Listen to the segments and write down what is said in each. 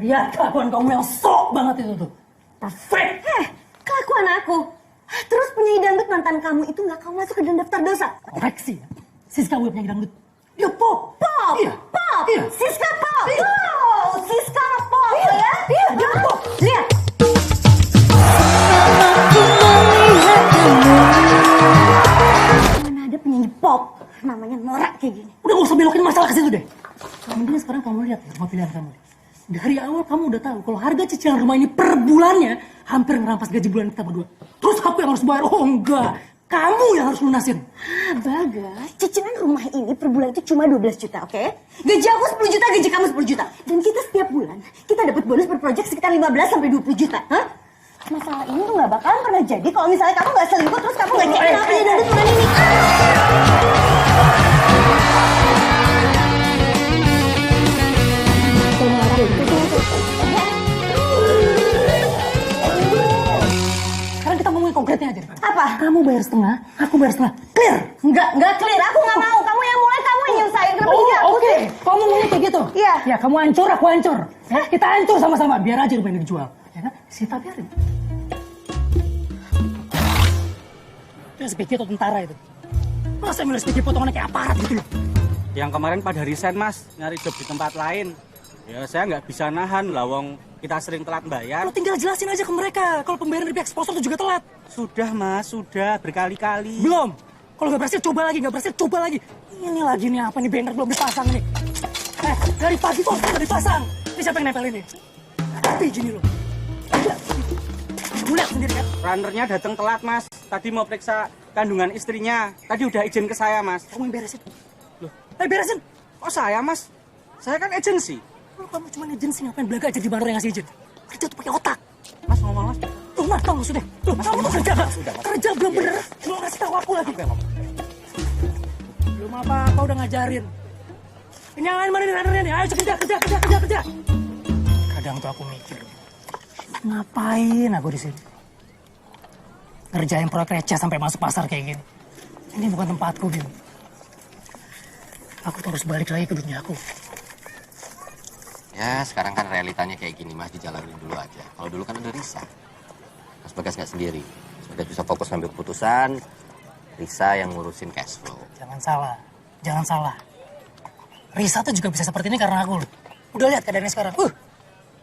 Lihat kelakuan kamu yang sok banget itu tuh. Perfect. Kelakuan aku. Terus penyanyi dangdut mantan kamu itu nggak kamu masuk ke dalam daftar dosa? Koreksi ya. Siska gue penyanyi dangdut. Dia pop. Pop. Iya. Pop. Iya. Siska pop. Iya. Oh, Siska pop ya? Iya, dia pop. Lihat. Mana ada penyanyi pop namanya norak kayak gini? Udah gak usah belokin masalah ke situ deh. Mending sekarang kamu lihat ya rumah pilihan kamu. Dari awal kamu udah tahu kalau harga cicilan rumah ini per bulannya hampir ngerampas gaji bulan kita berdua. Terus aku yang harus bayar? Oh enggak, kamu yang harus lunasin. Bagas, cicilan rumah ini per bulan itu cuma 12 juta, oke? Gaji aku 10 juta, gaji kamu 10 juta. Dan kita setiap bulan, kita dapat bonus per project sekitar 15 sampai 20 juta, hah? Masalah ini tuh gak bakalan pernah jadi kalau misalnya kamu gak selingkuh terus kamu gak cek apa dari bulan ini. Sekarang kita ngomongin konkretnya aja. Apa? Kamu bayar setengah, aku bayar setengah. Clear? Enggak clear. Aku nggak mau. Kamu yang mulai, kamu yang nyusahin. Kenapa jadi aku Oke. sih? Kamu ngomongnya kayak gitu? Iya. Ya, kamu hancur, aku hancur. Ya, kita hancur sama-sama. Biar aja rumah ini dijual. Ya kan? Sita biarin. Itu SPG atau tentara itu? Masa milih SPG potongannya kayak aparat gitu loh? Yang kemarin pada resign mas, nyari job di tempat lain. Ya saya nggak bisa nahan, lawang kita sering telat bayar. Lo tinggal jelasin aja ke mereka kalau pembayaran dari pihak sponsor itu juga telat. Sudah mas, sudah berkali-kali. Belum. Kalau nggak berhasil coba lagi, nggak berhasil coba lagi. Ini lagi nih apa nih banner belum dipasang nih. Dari pagi kok udah dipasang. Ini siapa yang nempel ini? Tapi gini loh. Kamu lihat sendiri kan? Runnernya datang telat mas. Tadi mau periksa kandungan istrinya. Tadi udah izin ke saya mas. Kamu yang beresin. Loh, beresin. Kok saya mas? Saya kan agensi. Kalau kamu cuma agensi ngapain belaga aja di bandar yang ngasih izin? Kerja tuh pakai otak. Mas ngomong mas. Tuh mas, tau sudah. Loh, kamu tuh kerja nggak? Kerja belum bener. Belum ngasih tahu aku lagi. Belum apa-apa udah ngajarin. Ini yang lain mana nih runnernya nih? Ayo kerja. Kadang tuh aku mikir, ngapain aku di sini? Ngerjain proyek receh sampai masuk pasar kayak gini. Ini bukan tempatku, Bim. Aku tuh harus balik lagi ke dunia aku. Ya sekarang kan realitanya kayak gini mas, dijalanin dulu aja. Kalau dulu kan udah Risa. Mas Bagas nggak sendiri. Mas Bagas bisa fokus ngambil keputusan. Risa yang ngurusin cash flow. Jangan salah. Risa tuh juga bisa seperti ini karena aku loh. Udah lihat keadaannya sekarang.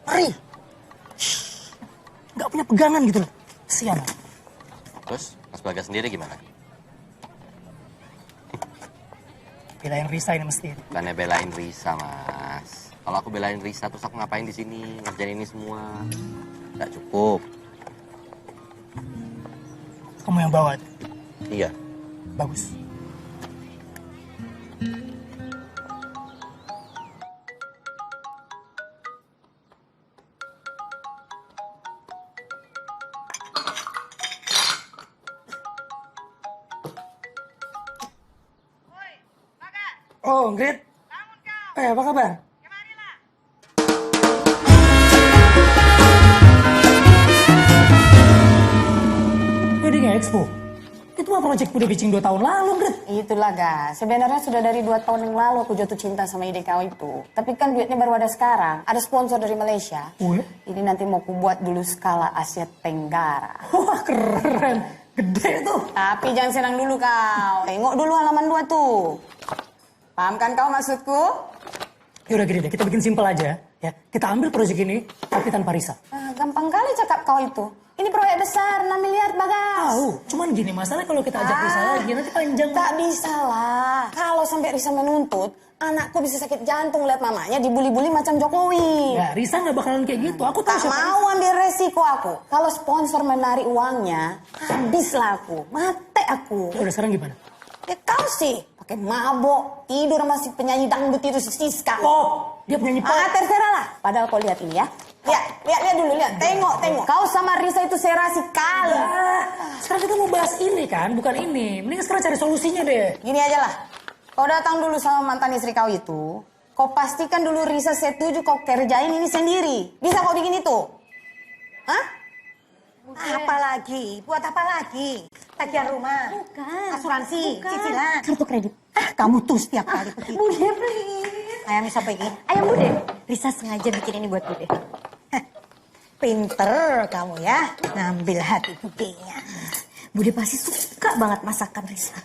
Ngeri. Nggak punya pegangan gitu loh. Kesian. Terus Mas Bagas sendiri gimana? Belain Risa ini mesti. Bukannya belain Risa mas. Kalau aku belain Risa terus aku ngapain di sini ngerjain ini semua? Nggak cukup. Kamu yang bawa. Iya. Bagus. Oh, Grit. Bangun kau. Apa kabar? Kemarilah. Wedding Expo. Itu mah proyek udah pitching 2 tahun lalu, Grit. Itulah, Gas. Sebenarnya sudah dari 2 tahun yang lalu aku jatuh cinta sama ide kau itu. Tapi kan duitnya baru ada sekarang. Ada sponsor dari Malaysia. Oh ya? Ini nanti mau ku buat dulu skala Asia Tenggara. Wah, keren. Gede tuh. Tapi jangan senang dulu kau. Tengok dulu halaman 2 tuh. Paham kan kau maksudku? Yaudah gini deh, kita bikin simpel aja ya. Kita ambil proyek ini, tapi tanpa Risa. Gampang kali cakap kau itu. Ini proyek besar, 6 miliar, Bagas. Tahu, cuman gini, masalah kalau kita ajak Risa lagi, nanti panjang. Tak bisa lah. Kalau sampai Risa menuntut, anakku bisa sakit jantung lihat mamanya dibully-bully macam Jokowi. Ya, Risa nggak bakalan kayak gitu. Aku tahu Tak siapa. mau ambil resiko aku. Kalau sponsor menarik uangnya, habislah aku. Mate aku. Ya udah, sekarang gimana? Ya kau sih, pakai mabok, tidur sama si penyanyi dangdut itu si Siska. Pop, dia penyanyi pop. Terserah lah. Padahal kau lihat ini ya. Lihat dulu, lihat. Tengok. Kau sama Risa itu serasi kali. Sekarang kita mau bahas ini kan, bukan ini. Mending sekarang cari solusinya deh. Gini aja lah. Kau datang dulu sama mantan istri kau itu. Kau pastikan dulu Risa setuju kau kerjain ini sendiri. Bisa kau bikin itu? Hah? Apa lagi? Buat apa lagi? Tagihan rumah? Bukan. Asuransi? Bukan. Cicilan? Kartu kredit. Kamu tuh setiap kali begitu. Bude, please. Ayam siapa ini? Ayam bude. Risa sengaja bikin ini buat Bude. Pinter kamu ya, ngambil hati budenya. Bude pasti suka banget masakan Risa.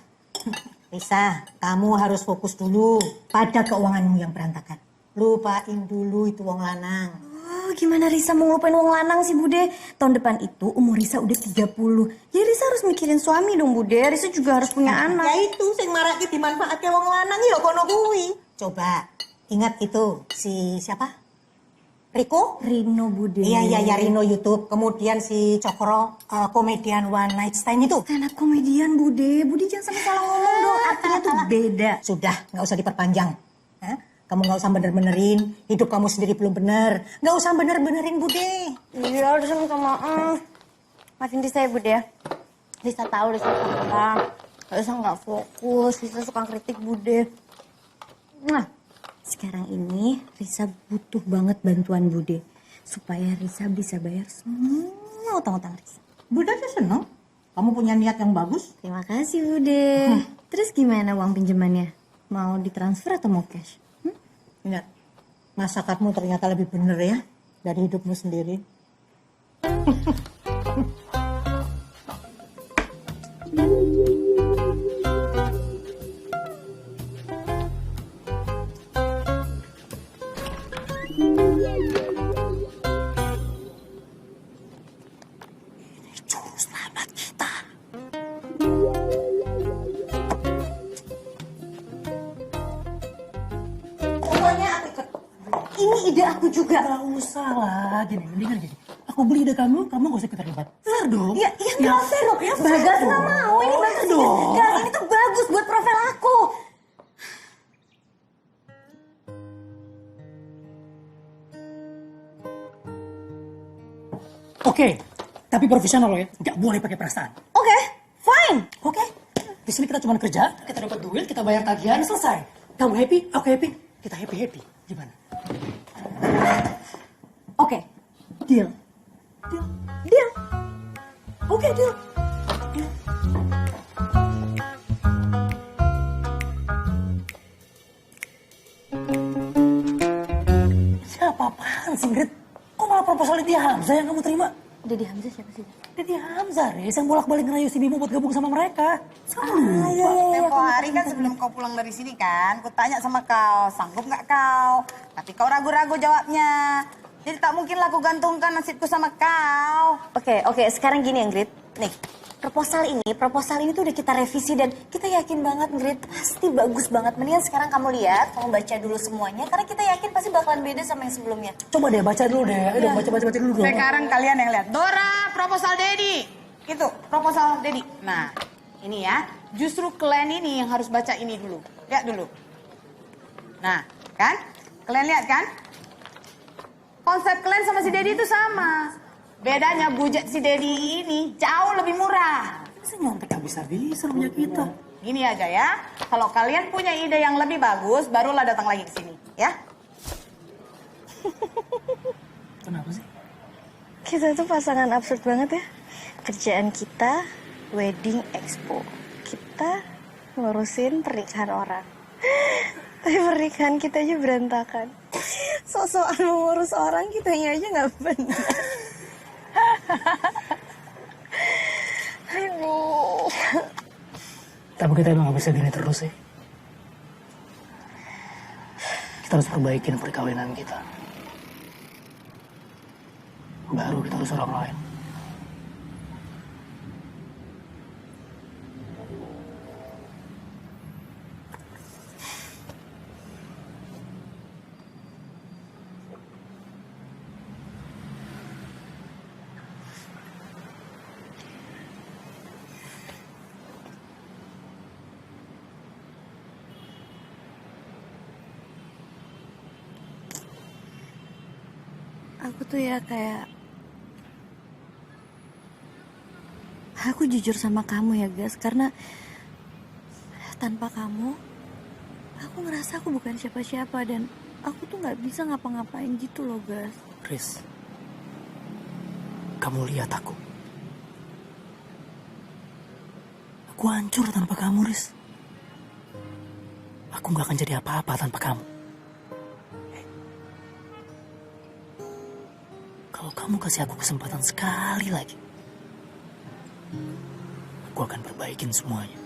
Risa, kamu harus fokus dulu pada keuanganmu yang berantakan. Lupain dulu itu wong lanang. Oh, gimana Risa mau ngelupain wong lanang sih Bude? Tahun depan itu umur Risa udah 30. Ya Risa harus mikirin suami dong Bude. Risa juga harus punya anak. Ya itu, sing marake dimanfaatke wong lanang ya kono kuwi. Coba, ingat itu, si siapa? Riko? Rino Bude. Iya, Rino YouTube. Kemudian si Cokro, komedian One Night Stand itu. Anak komedian Bude. Bude jangan sampai salah ngomong dong. Artinya tuh beda. Sudah, nggak usah diperpanjang. Hah? Kamu nggak usah bener-benerin. Hidup kamu sendiri belum bener. Nggak usah bener-benerin, Bude. Iya, Risa minta maaf. Maafin Risa ya Bude. Risa tahu Risa salah. Risa nggak fokus. Risa suka kritik Bude. Nah, sekarang ini Risa butuh banget bantuan Bude. Supaya Risa bisa bayar semua utang-utang Risa. Bude aja seneng. Kamu punya niat yang bagus. Terima kasih Bude. Terus gimana uang pinjamannya? Mau ditransfer atau mau cash? Ingat, masakatmu ternyata lebih bener ya dari hidupmu sendiri. Ini ide aku juga. Gak usah lah, gini, mendingan gini. Aku beli ide kamu gak usah terlibat. Fair dong. Iya, nggak fair dong. Bagas nggak mau. Ini bagus dong. Gas, ini tuh bagus buat profil aku. Oke, tapi profesional loh ya. Gak boleh pakai perasaan. Oke, fine. Oke? Di sini kita cuma kerja, kita dapat duit, kita bayar tagihan, selesai. Kamu happy, aku happy. Kita happy-happy. Gimana? Oke, deal. Deal. Oke, deal. Siapa apaan sih, Grit? Kok malah proposal dia Hamzah yang kamu terima? Dedi Hamzah siapa sih? Dedi Hamzah, Riz, yang bolak-balik ngerayu si Bimo buat gabung sama mereka. Tempo hari kan sebelum kau pulang dari sini kan, ku tanya sama kau, sanggup nggak kau? Tapi kau ragu-ragu jawabnya. Jadi tak mungkinlah aku gantungkan nasibku sama kau. Oke, sekarang gini Ingrid. Nih, proposal ini tuh udah kita revisi dan kita yakin banget Ingrid pasti bagus banget. Mendingan sekarang kamu lihat, kamu baca dulu semuanya karena kita yakin pasti bakalan beda sama yang sebelumnya. Coba deh, baca dulu deh. Ayo dong, baca dulu dong. Sekarang kalian yang lihat. Dora, proposal Dedi. Itu, proposal Dedi. Nah, ini ya. Justru kalian ini yang harus baca ini dulu. Lihat dulu. Nah, kan? Kalian lihat kan? Konsep kalian sama si Dedi itu sama. Bedanya budget si Dedi ini jauh lebih murah. Masa nyontek habis-habisan punya kita? Gini aja ya. Kalau kalian punya ide yang lebih bagus, barulah datang lagi ke sini. Ya? Kenapa sih? Kita tuh pasangan absurd banget ya. Kerjaan kita wedding expo. Kita ngurusin pernikahan orang. Tapi pernikahan kita aja berantakan. Sok-sokan mengurus orang kitanya aja nggak benar. Aduh. Tapi kita emang gak bisa gini terus sih. Kita harus perbaikin perkawinan kita. Baru kita urus orang lain. Aku tuh ya kayak... Aku jujur sama kamu ya guys, karena tanpa kamu, aku ngerasa aku bukan siapa-siapa dan aku tuh gak bisa ngapa-ngapain gitu loh guys. Riz, kamu lihat aku. Aku hancur tanpa kamu, Riz. Aku gak akan jadi apa-apa tanpa kamu. Kalau kamu kasih aku kesempatan sekali lagi, aku akan perbaikin semuanya.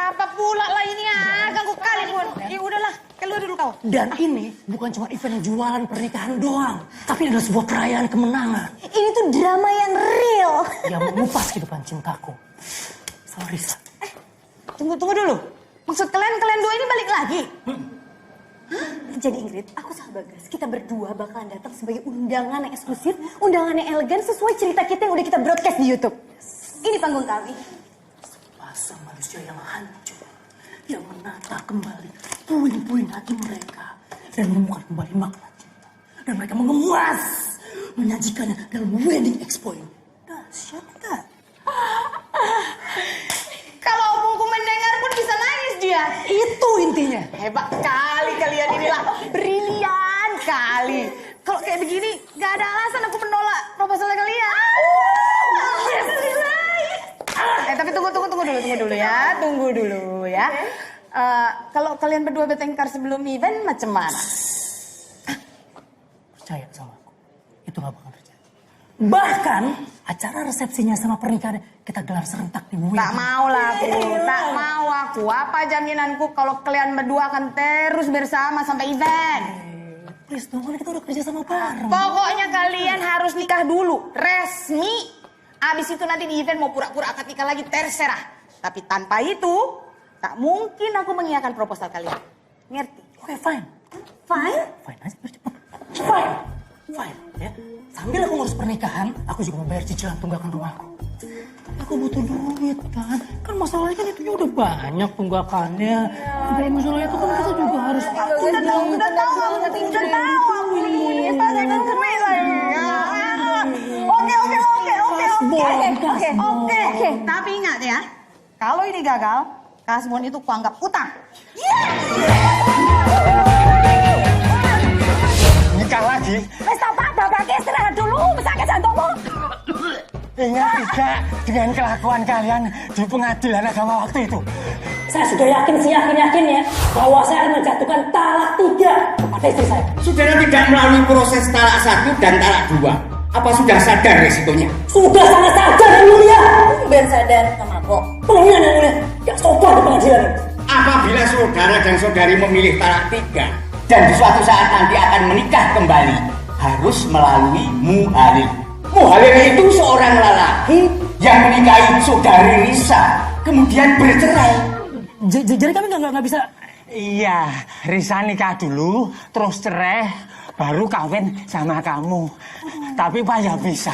Apa pula lah ini ya? Ganggu kali pun. Ya udahlah, keluar dulu kau. Dan ini bukan cuma event jualan pernikahan doang, tapi adalah sebuah perayaan kemenangan Ini tuh drama yang real. yang mengupas kehidupan cintaku. Sama Risa. Tunggu dulu. Maksud kalian dua ini balik lagi? Jadi Ingrid, aku sama Bagas, kita berdua bakalan datang sebagai undangan yang eksklusif, undangan yang elegan sesuai cerita kita yang udah kita broadcast di YouTube. Ini panggung kami. Masa manusia yang hancur, yang menata kembali puing-puing hati mereka dan menemukan kembali makna cinta. Dan mereka mengemas, menyajikannya dalam wedding expo ini. Dahsyat tak? Kalau omongku mendengar pun bisa nangis dia. Itu intinya. Hebat kali kalian inilah. Brilian kali. Kalau kayak begini, gak ada alasan aku menolak proposalnya kalian. Tapi tunggu dulu ya. Tunggu dulu ya. Kalau kalian berdua bertengkar sebelum event, macam mana? Percaya sama aku, itu gak bakal terjadi. Bahkan acara resepsinya sama pernikahannya kita gelar serentak di wedding. Tak mau aku. Apa jaminanku kalau kalian berdua akan terus bersama sampai event? Please dong, kan kita udah kerja sama bareng. Pokoknya kalian harus nikah dulu, resmi. Abis itu nanti di event mau pura-pura akad nikah lagi, terserah. Tapi tanpa itu, tak mungkin aku mengiyakan proposal kalian. Ngerti? Oke, fine. Fine? Fine aja, biar cepet. Fine. Ya. Sambil aku ngurus pernikahan, aku juga mau bayar cicilan tunggakan rumahku. Tapi aku butuh duit, kan? Kan masalahnya kan itu udah banyak tunggakannya. Dari masalah itu kan kita juga harus... Udah tahu aku ini. Saya kan duit lagi. Oke. Tapi ingat ya, kalau ini gagal, kasbon itu kuanggap utang. Nikah lagi? Wes apa? Bapak istirahat dulu, sakit jantungmu. Ingat tidak dengan kelakuan kalian di pengadilan agama waktu itu? Saya sudah yakin ya bahwa saya akan menjatuhkan talak 3 kepada istri saya. Saudara tidak melalui proses talak 1 dan talak 2. Apa sudah sadar resikonya? Sudah sangat sadar yang mulia. Ben sadar sama kok. Pengadilan yang mulia, gak sopan di pengadilan. Apabila saudara dan saudari memilih talak 3 dan di suatu saat nanti akan menikah kembali, harus melalui muhalil. Muhalil itu seorang lelaki yang menikahi saudari Risa, kemudian bercerai. Jadi kami nggak bisa. Iya, Risa nikah dulu, terus cerai, baru kawin sama kamu. Tapi Pak ya bisa.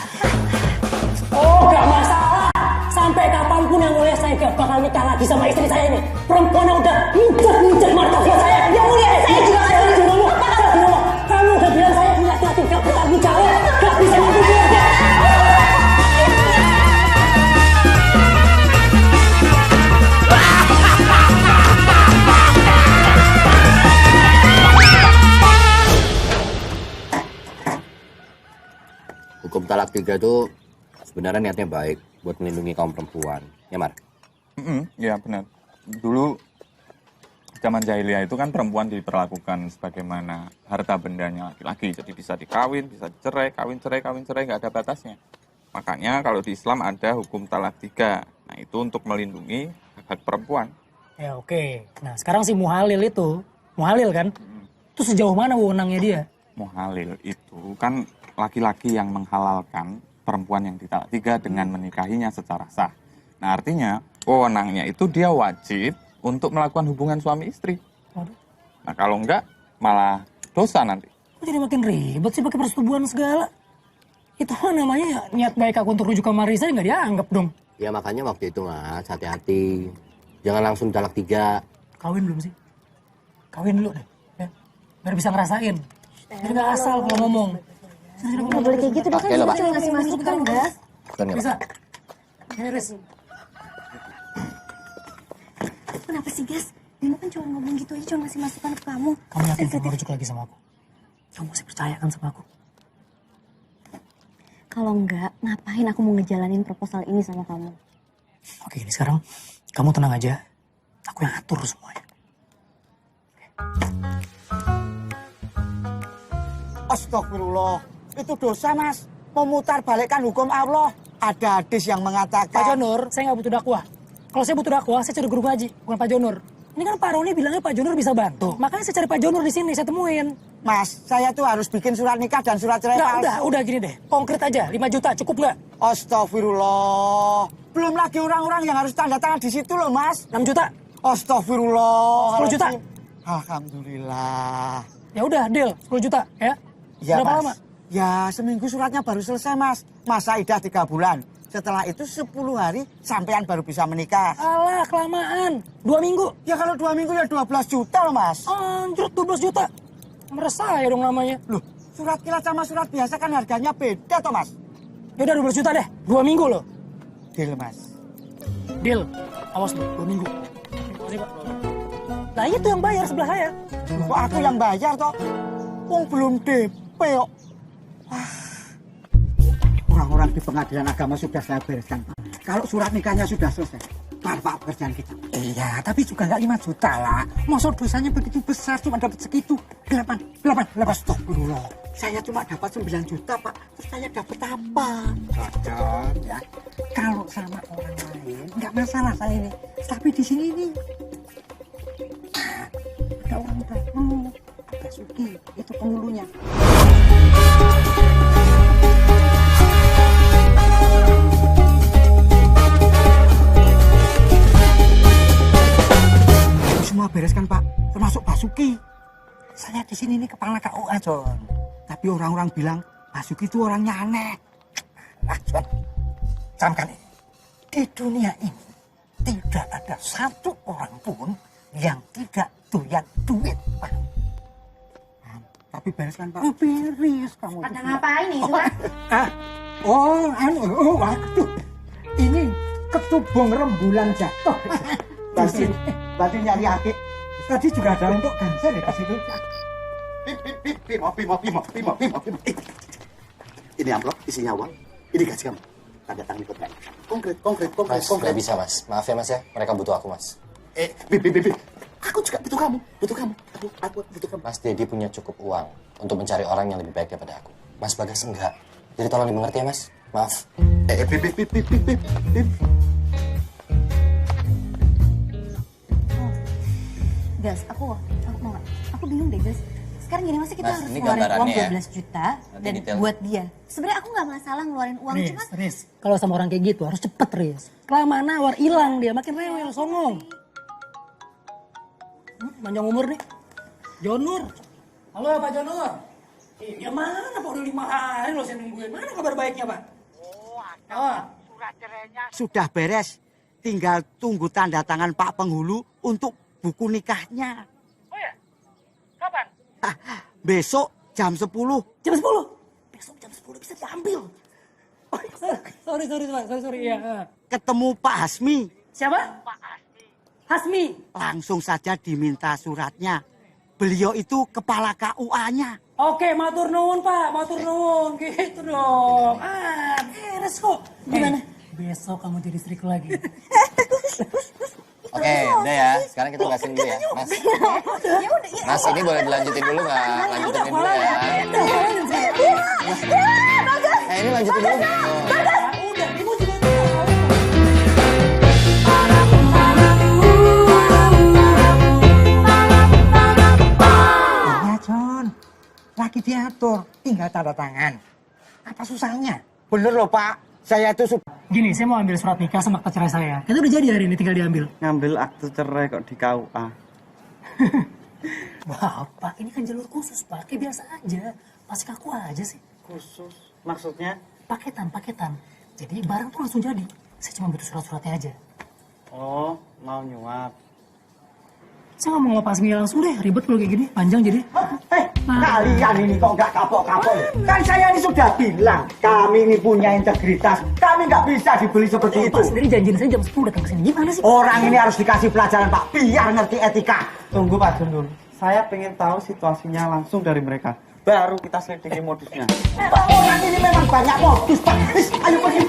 Oh, gak masalah. Sampai kapanpun yang mulia saya gak bakal nikah lagi sama istri saya ini. Perempuan yang udah injek martabat saya. Yang mulia, saya juga ada di rumah. Kamu udah bilang saya laki-laki gak bertanggung jawab, gak bisa mampu keluarga. Hukum talak 3 itu sebenarnya niatnya baik buat melindungi kaum perempuan. Ya, Mar? Ya benar. Dulu zaman jahiliyah itu kan perempuan diperlakukan sebagaimana harta bendanya laki-laki. Jadi bisa dikawin, bisa dicerai, kawin cerai, nggak ada batasnya. Makanya kalau di Islam ada hukum talak 3. Nah itu untuk melindungi hak perempuan. Ya oke. Nah sekarang si Muhalil kan? Itu sejauh mana wewenangnya dia? Muhalil itu kan laki-laki yang menghalalkan perempuan yang ditalak 3 dengan menikahinya secara sah. Nah artinya wewenangnya itu dia wajib untuk melakukan hubungan suami istri. Nah kalau enggak malah dosa nanti. Kok jadi makin ribet sih pakai persetubuhan segala? Itu kan namanya ya, niat baik aku untuk rujuk ke Marisa nggak dianggap dong. Ya makanya waktu itu Mas, hati-hati. Jangan langsung talak 3. Kawin belum sih? Kawin dulu deh. Ya. Biar bisa ngerasain. Jadi nggak asal kalau ngomong. Nggak boleh kayak gitu dong, kan kita cuma ngasih masukan, Gas. Bukan nggak, Bisa. Pak? Beres. Kenapa sih, Gas? Dino kan cuma ngomong gitu aja, cuma ngasih masukan ke kamu. Kamu yakin kamu rujuk lagi sama aku? Kamu masih percaya kan sama aku? Kalau enggak, ngapain aku mau ngejalanin proposal ini sama kamu? Oke, ini sekarang kamu tenang aja. Aku yang atur semuanya. Astagfirullah, itu dosa Mas. Memutar balikkan hukum Allah. Ada hadis yang mengatakan... Pak Jonur, saya nggak butuh dakwah. Kalau saya butuh dakwah, saya cari guru ngaji, bukan Pak Jonur. Ini kan Pak Roni bilangnya Pak Jonur bisa bantu. Makanya saya cari Pak Jonur di sini, saya temuin. Mas, saya tuh harus bikin surat nikah dan surat cerai palsu. Udah gini deh. Konkret aja, 5 juta cukup nggak? Astagfirullah. Belum lagi orang-orang yang harus tanda tangan di situ loh, Mas. 6 juta? Astagfirullah. 10 juta? Alhamdulillah. Ya udah, deal 10 juta ya. Ya, Berapa Mas. lama? Ya, seminggu suratnya baru selesai, Mas. Masa idah 3 bulan. Setelah itu 10 hari sampean baru bisa menikah. Alah, kelamaan. 2 minggu. Ya kalau 2 minggu ya 12 juta loh, Mas. Anjir, 12 juta. Meresah ya dong namanya. Loh, surat kilat sama surat biasa kan harganya beda toh, Mas. Ya udah 12 juta deh. 2 minggu loh. Deal, Mas. Deal. Awas loh, 2 minggu. Makasih, Pak. Nah, itu yang bayar sebelah saya. Kok aku yang bayar toh? Wong belum DP kok. Orang-orang di pengadilan agama sudah saya bereskan, Pak. Kalau surat nikahnya sudah selesai, Pak pekerjaan kita. Iya, tapi juga nggak 5 juta lah. Maksud dosanya begitu besar, cuma dapat segitu. 8. Astagfirullah. Saya cuma dapat 9 juta, Pak. Terus saya dapat apa? Cocok, ya. Kalau sama orang lain, nggak masalah saya ini. Tapi di sini ini, ada orang udah Basuki, itu penghulunya. Semua bereskan, Pak, termasuk Basuki. Saya di sini ini kepala KUA, John. Tapi orang-orang bilang Basuki itu orangnya aneh. John, camkan ini. Di dunia ini tidak ada satu orang pun yang tidak doyan duit, Pak. Tapi bereskan, Pak. Beres kamu. Pada ngapain nih, Waduh. Ini ketubung rembulan jatuh. Berarti nyari adik. Tadi juga ada untuk ganser ya di situ. Pimo. Ini amplop isinya uang. Ini gaji kamu. Tanda tangan ikut baik. Konkret. Mas, nggak bisa Mas. Maaf ya Mas ya. Mereka butuh aku Mas. Bib. Aku juga butuh kamu. Aku butuh kamu. Mas Dedi punya cukup uang untuk mencari orang yang lebih baik daripada aku. Mas Bagas enggak. Jadi tolong dimengerti ya Mas. Maaf. Bib. Gas, aku mau nggak? Aku bingung deh, Gas. Sekarang gini, masa kita Mas, harus ini ngeluarin uang gambarannya ya. 12 juta Nanti dan detail. buat dia. Sebenarnya aku nggak masalah ngeluarin uang, cuma Riz, kalau sama orang kayak gitu harus cepet, Riz. Kelamaan nawar, hilang dia, makin rewel, songong. Panjang umur nih. Jonur. Halo Pak Jonur. Ya mana Pak, udah 5 hari loh saya nungguin. Mana kabar baiknya Pak? Surat cerainya sudah beres. Tinggal tunggu tanda tangan Pak Penghulu untuk buku nikahnya. Oh ya? Kapan? Besok jam 10. Jam 10? Besok jam 10 bisa diambil. Oh, sorry. Ya. Ketemu Pak Hasmi. Siapa? Pak Hasmi. Langsung saja diminta suratnya. Beliau itu kepala KUA-nya. Oke, matur nuwun Pak, matur nuwun. Gitu dong. Beres kok. Gimana? Besok kamu jadi istriku lagi. Oke, udah ya. Sekarang kita gasin dulu ya. Mas. Mas, ini boleh dilanjutin dulu nggak? Lanjutin dulu ya. Ini lanjutin dulu. Udah, ibu juga Iya, John. Lagi diatur. Tinggal tanda tangan. Apa susahnya? Bener loh, Pak. Saya itu Gini, saya mau ambil surat nikah sama akte cerai saya. Kita udah jadi hari ini, tinggal diambil. Ngambil akte cerai kok di KUA. Bapak, ini kan jalur khusus, Pak. Kayak biasa aja. Masih kaku aja sih. Khusus? Maksudnya? Paketan. Jadi barang tuh langsung jadi. Saya cuma butuh surat-suratnya aja. Oh, mau nyuap. Saya nggak mau ngelepasin langsung deh. Ribet kalau kayak gini. Panjang jadi. Kalian ini kok nggak kapok-kapok ya? Kan saya ini sudah bilang, kami ini punya integritas. Kami nggak bisa dibeli seperti itu. Pak sendiri janjiin saya jam 10 datang ke sini. Gimana sih? Orang ini harus dikasih pelajaran, Pak, biar ngerti etika. Tunggu Pak Gundul. Saya pengen tahu situasinya langsung dari mereka. Baru kita selidiki modusnya. Orang ini memang banyak modus, Pak. Ayo pergi.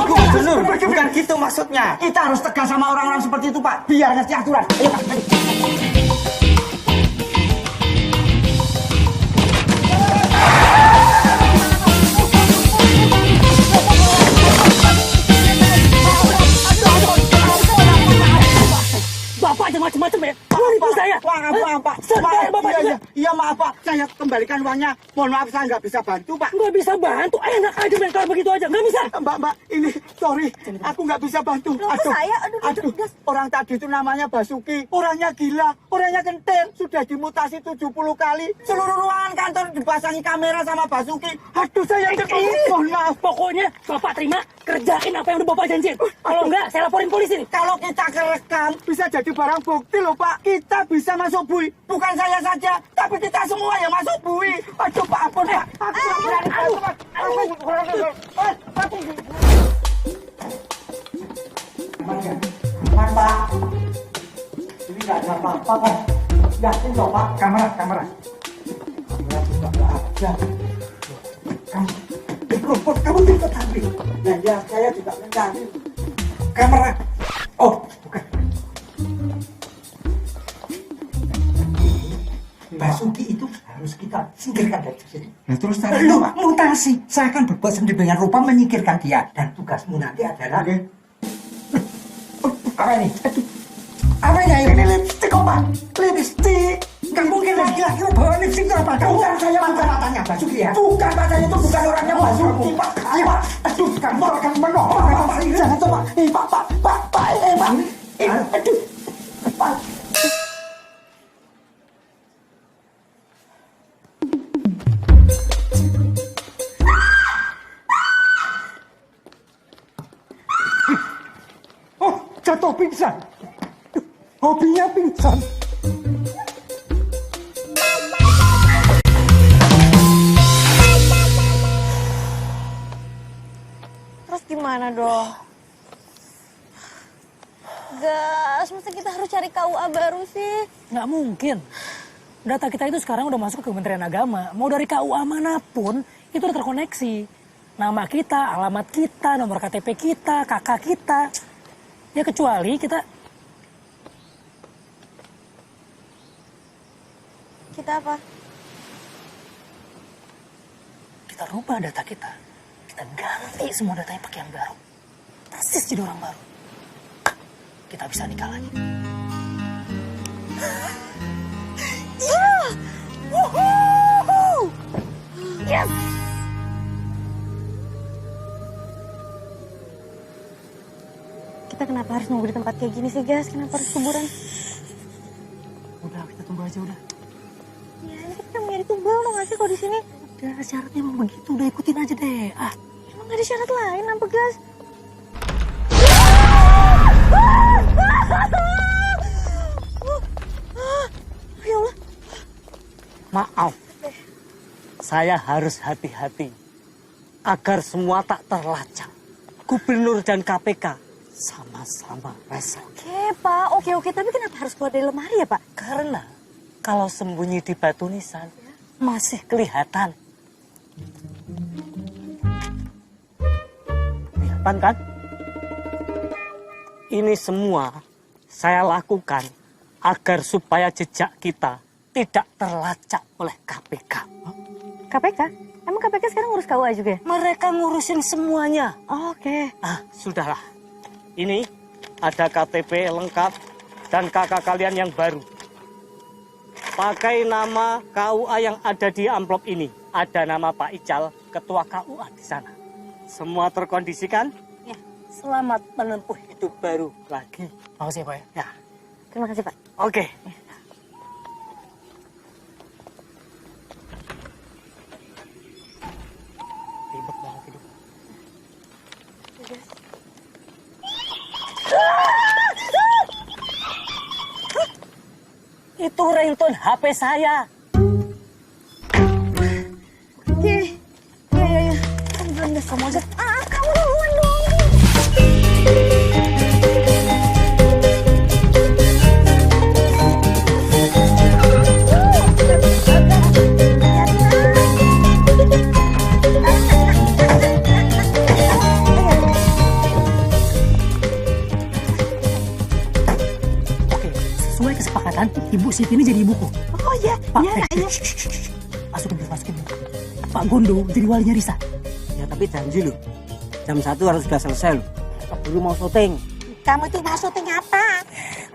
Gubernur, bukan gitu maksudnya. Kita harus tegas sama orang-orang seperti itu, Pak, biar ngerti aturan. Ayo, Pak. Bapak aja macam-macam ya. Menipu saya. Pak. Iya, maaf, Pak. Saya kembalikan uangnya. Mohon maaf, saya nggak bisa bantu, Pak. Nggak bisa bantu. Enak aja main kalau begitu aja. Nggak bisa. Mbak, ini sorry. Aku nggak bisa bantu. Aduh, orang tadi itu namanya Basuki. Orangnya gila, orangnya kentir. Sudah dimutasi 70 kali. Seluruh ruangan kantor dipasangi kamera sama Basuki. Aduh, saya mohon maaf. Pokoknya Bapak terima, kerjain apa yang udah Bapak janjiin. Kalau enggak, saya laporin polisi nih. Kalau kita kerekam, bisa jadi barang bukti loh, Pak. Kita bisa masuk bui. Bukan saya saja, tapi kita semua yang masuk bui. Aduh, Pak, ampun, Pak. Aman, Pak. Ini nggak ada apa-apa, Pak. Yakin dong, Pak. Kamera. Kamera juga nggak ada. Mikrofon kamu bisa ambil. Nah, ya, saya juga mencari. Kamera. Oh, bukan. Basuki itu harus kita singkirkan dari sini. Nah, terus lu mutasi. Saya akan berbuat sedemikian rupa menyingkirkan dia. Dan tugasmu nanti adalah apa ini? Apa ini? Ini lipstick, Pak. Lipstick. Nggak mungkin laki-laki bawa lipstick itu apa? Kamu kan saya bukan matanya Basuki ya? Bukan, Pak. Saya itu bukan orangnya Basuki, Pak. Ayo, Pak. Aduh, kamu akan menolak. Jangan coba. Pak. Pak. Aduh. Pak. Jatuh pingsan. Hobinya pingsan. Terus gimana dong? Gas, masa kita harus cari KUA baru sih? Nggak mungkin. Data kita itu sekarang udah masuk ke Kementerian Agama. Mau dari KUA manapun, itu udah terkoneksi. Nama kita, alamat kita, nomor KTP kita, kakak kita. Ya kecuali kita apa? Kita rubah data kita. Kita ganti semua datanya pakai yang baru. Persis jadi orang baru. Kita bisa nikah lagi. Yes! Kita kenapa harus nunggu di tempat kayak gini sih, Gas? Kenapa harus kuburan? Udah, kita tunggu aja udah. Ya, ini kita nyari tumbal dong nggak sih kalau di sini? Udah, syaratnya emang begitu. Udah ikutin aja deh. Emang nggak ada syarat lain apa, Gas? Ya Allah. Maaf, saya harus hati-hati agar semua tak terlacak. Gubernur dan KPK sama-sama resah. Oke, Pak. Oke. Tapi kenapa harus keluar dari lemari ya, Pak? Karena kalau sembunyi di batu nisan masih kelihatan. Kelihatan kan? Ini semua saya lakukan agar supaya jejak kita tidak terlacak oleh KPK. KPK? Emang KPK sekarang ngurus KUA juga ya? Mereka ngurusin semuanya. Oke. Sudahlah. Ini ada KTP lengkap dan kakak kalian yang baru. Pakai nama KUA yang ada di amplop ini. Ada nama Pak Ical, ketua KUA di sana. Semua terkondisikan? Ya. Selamat menempuh hidup baru lagi. Makasih ya, Pak ya. Ya. Terima kasih, Pak. Oke. Ribet banget hidup. Itu ringtone HP saya. Ya. Kamu belum udah kamu aja. Kamu duluan dong. Sesuai kesepakatan, Ibu Siti ini jadi ibuku. Oh iya, Pak, iya, iya. Masukin dulu. Pak Gondo jadi walinya Risa. Ya tapi janji loh. Jam 1 harus sudah selesai loh. Dulu mau syuting. Kamu itu mau syuting apa?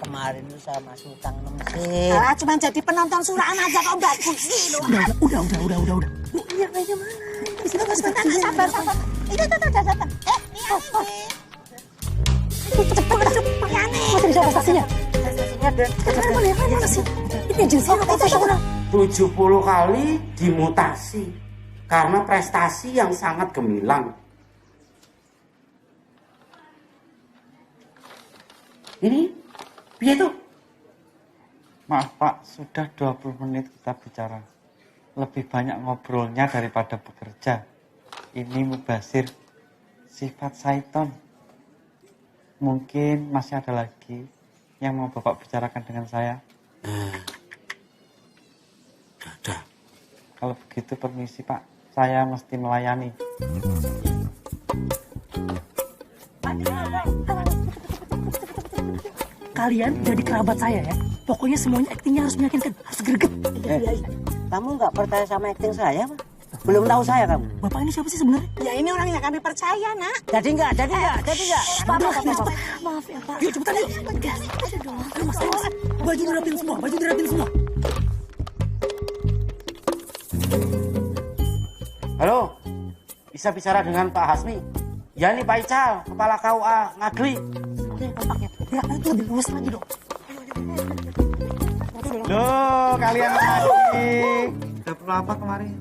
Kemarin lu sama Sultan Mesir. Cuma jadi penonton suraan aja kok nggak kursi loh. Udah. Bu, yang lainnya mana? Sebentar, sabar. Itu datang. Cepet, ya nih. Masih bisa prestasinya? Mana sih? Ini agensi apa profesional? 70 kali dimutasi karena prestasi yang sangat gemilang. Ini piye tuh? Maaf Pak, sudah 20 menit kita bicara. Lebih banyak ngobrolnya daripada bekerja. Ini mubazir, sifat syaiton. Mungkin masih ada lagi yang mau Bapak bicarakan dengan saya. Ada. Kalau begitu permisi Pak, saya mesti melayani. Kalian jadi kerabat saya ya. Pokoknya semuanya aktingnya harus meyakinkan, harus greget. Kamu nggak percaya sama acting saya, Pak? Belum tahu saya kamu. Bapak ini siapa sih sebenarnya? Ya ini orang yang kami percaya, Nak. Jadi nggak. Maaf ya, Pak. Yuk cepetan yuk. Ayo mas. Baju dirapin semua. Halo, bisa bicara dengan Pak Hasmi? Ya ini Pak Ical, kepala KUA Ngagli. Ya, itu lebih luas lagi dong. Loh, kalian lagi. Udah perlu apa kemarin?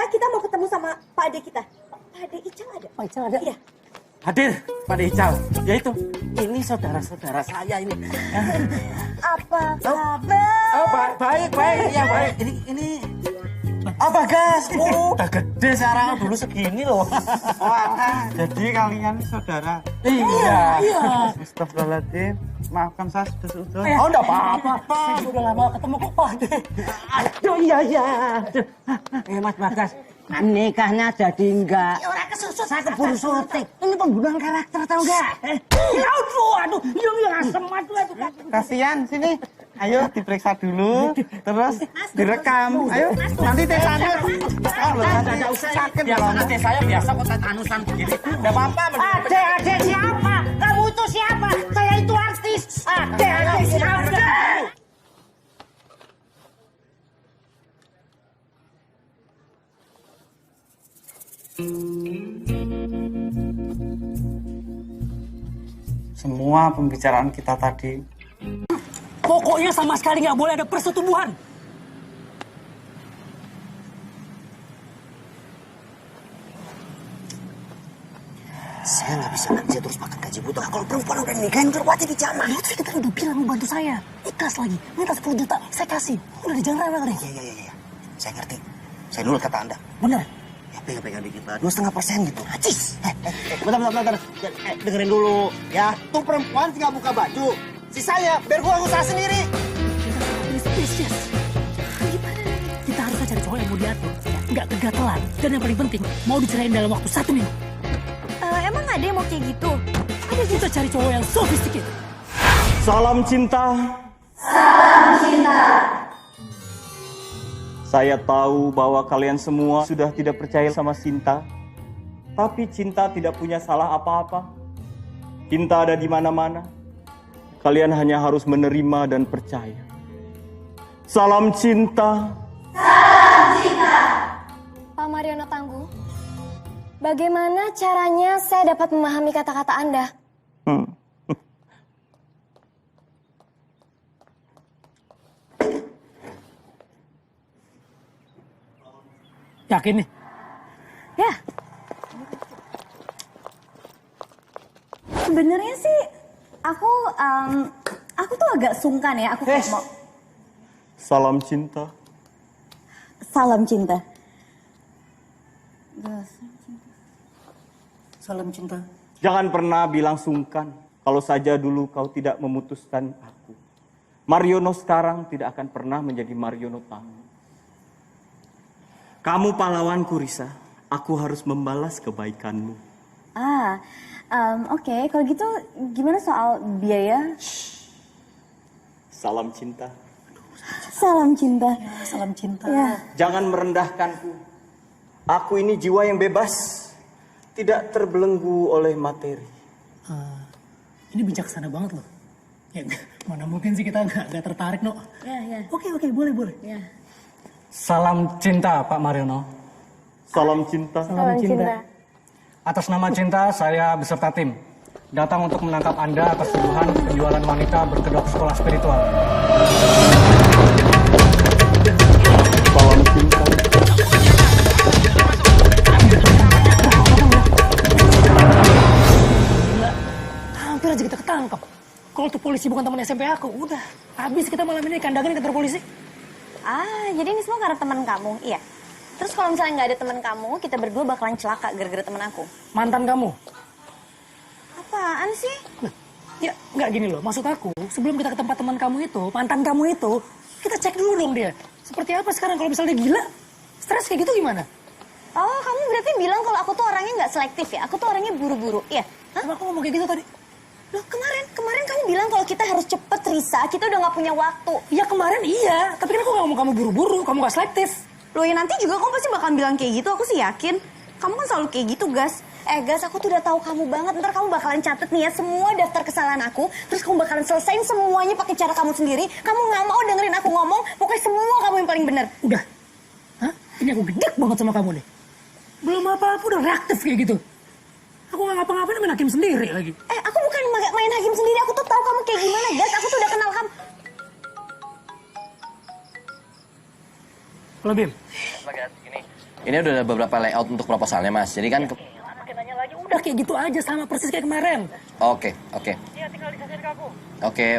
Kita mau ketemu sama Pak Ade kita. Pak Ade Ical ada? Pak Ical ada? Iya. Hadir, Pak Ical. Ya itu, ini saudara-saudara saya ini. Apa kabar? Oh, baik. Ya baik. Ini Bagas. Udah gede sekarang, dulu segini loh. Wah, jadi kalian saudara. Iya. Astagfirullahaladzim, maafkan saya sudah seudon. Oh, enggak apa-apa. Saya udah lama ketemu kok Pak Ade. Aduh, iya. Mas Bagas, nikahnya jadi enggak. Orang kesusut. Saya keburu syuting. Ini pembunuhan karakter tau enggak? Aduh, yang asem aduh. Kasihan, sini. Ayo diperiksa dulu, terus direkam. Ayo, nanti tesanya. Enggak usah sakit ya. Nanti saya biasa kok anusan begini. Enggak apa-apa. Adek siapa? Kamu itu siapa? Saya itu artis. Adek siapa? Semua pembicaraan kita tadi, Pokoknya sama sekali nggak boleh ada persetubuhan. Saya nggak bisa kerja terus makan gaji buta. Kalau perempuan udah nikahin kerwati di zaman. Lu kita udah bilang mau bantu saya. Ikhlas lagi. Minta 10 juta. Saya kasih. Udah di jangan rewel deh. Iya. Saya ngerti. Saya nurut kata Anda. Bener. Ya pegang dikit lah. 2,5% gitu. Acis. Bentar. Dengerin dulu. Ya, tuh perempuan tinggal buka baju. Sisanya biar gua usaha sendiri. Ini spesies. Gimana? Kita harus cari cowok yang mau diatur. Nggak kegatelan. Dan yang paling penting, mau dicerain dalam waktu 1 minggu. Emang ada yang mau kayak gitu? Ada kita cari cowok yang sophisticated. Salam cinta. Saya tahu bahwa kalian semua sudah tidak percaya sama cinta. Tapi cinta tidak punya salah apa-apa. Cinta ada di mana-mana. Kalian hanya harus menerima dan percaya. Salam cinta. Pak Mariono Tangguh, bagaimana caranya saya dapat memahami kata-kata Anda? Yakin nih? Ya. Sebenarnya sih aku tuh agak sungkan ya. Aku mau. Salam cinta. Salam cinta. Salam cinta. Jangan pernah bilang sungkan kalau saja dulu kau tidak memutuskan aku. Mariono sekarang tidak akan pernah menjadi Mariono tamu. Kamu pahlawanku, Risa. Aku harus membalas kebaikanmu. Oke. Kalau gitu gimana soal biaya? Salam cinta. Salam cinta. Salam cinta. Ya. Jangan merendahkanku. Aku ini jiwa yang bebas. Tidak terbelenggu oleh materi. Ini bijaksana banget loh. Ya, mana mungkin sih kita nggak tertarik, no. Ya. Oke, boleh. Ya. Salam cinta, Pak Mariono. Salam cinta. Salam cinta. Atas nama Cinta, saya beserta tim datang untuk menangkap Anda atas tuduhan penjualan wanita berkedok sekolah spiritual. Salam cinta. Hampir aja kita ketangkap. Kalau tuh polisi bukan teman SMP aku, udah habis kita malam ini kandangin kantor polisi. Jadi ini semua karena teman kamu, iya. Terus kalau misalnya nggak ada teman kamu, kita berdua bakalan celaka gara-gara teman aku. Mantan kamu? Apaan sih? Ya, nggak gini loh. Maksud aku, sebelum kita ke tempat teman kamu itu, mantan kamu itu, kita cek dulu dong dia. Seperti apa sekarang kalau misalnya dia gila? Stres kayak gitu gimana? Oh, kamu berarti bilang kalau aku tuh orangnya nggak selektif ya? Aku tuh orangnya buru-buru, iya? Hah? Aku ngomong kayak gitu tadi. Loh, kemarin kamu bilang kalau kita harus cepet, Risa. Kita udah nggak punya waktu. Iya, kemarin iya. Tapi kan aku nggak ngomong kamu buru-buru, kamu nggak selektif. Loh, ya nanti juga kamu pasti bakal bilang kayak gitu. Aku sih yakin. Kamu kan selalu kayak gitu, Gas. Gas, aku tuh udah tahu kamu banget. Ntar kamu bakalan catet nih ya semua daftar kesalahan aku. Terus kamu bakalan selesain semuanya pakai cara kamu sendiri. Kamu nggak mau dengerin aku ngomong. Pokoknya semua kamu yang paling benar. Udah. Hah? Ini aku gedek banget sama kamu nih. Belum apa-apa udah reaktif kayak gitu. Aku nggak ngapa-ngapain main hakim sendiri lagi. Aku bukan main hakim sendiri. Aku tuh tahu kamu kayak gimana, Gas. Aku tuh udah kenal kamu. Halo, Bim. Ini udah ada beberapa layout untuk proposalnya, Mas. Jadi kan... Makin nanya lagi, udah kayak gitu aja sama persis kayak kemarin. Oke. Iya, tinggal dikasihin ke aku. Oke.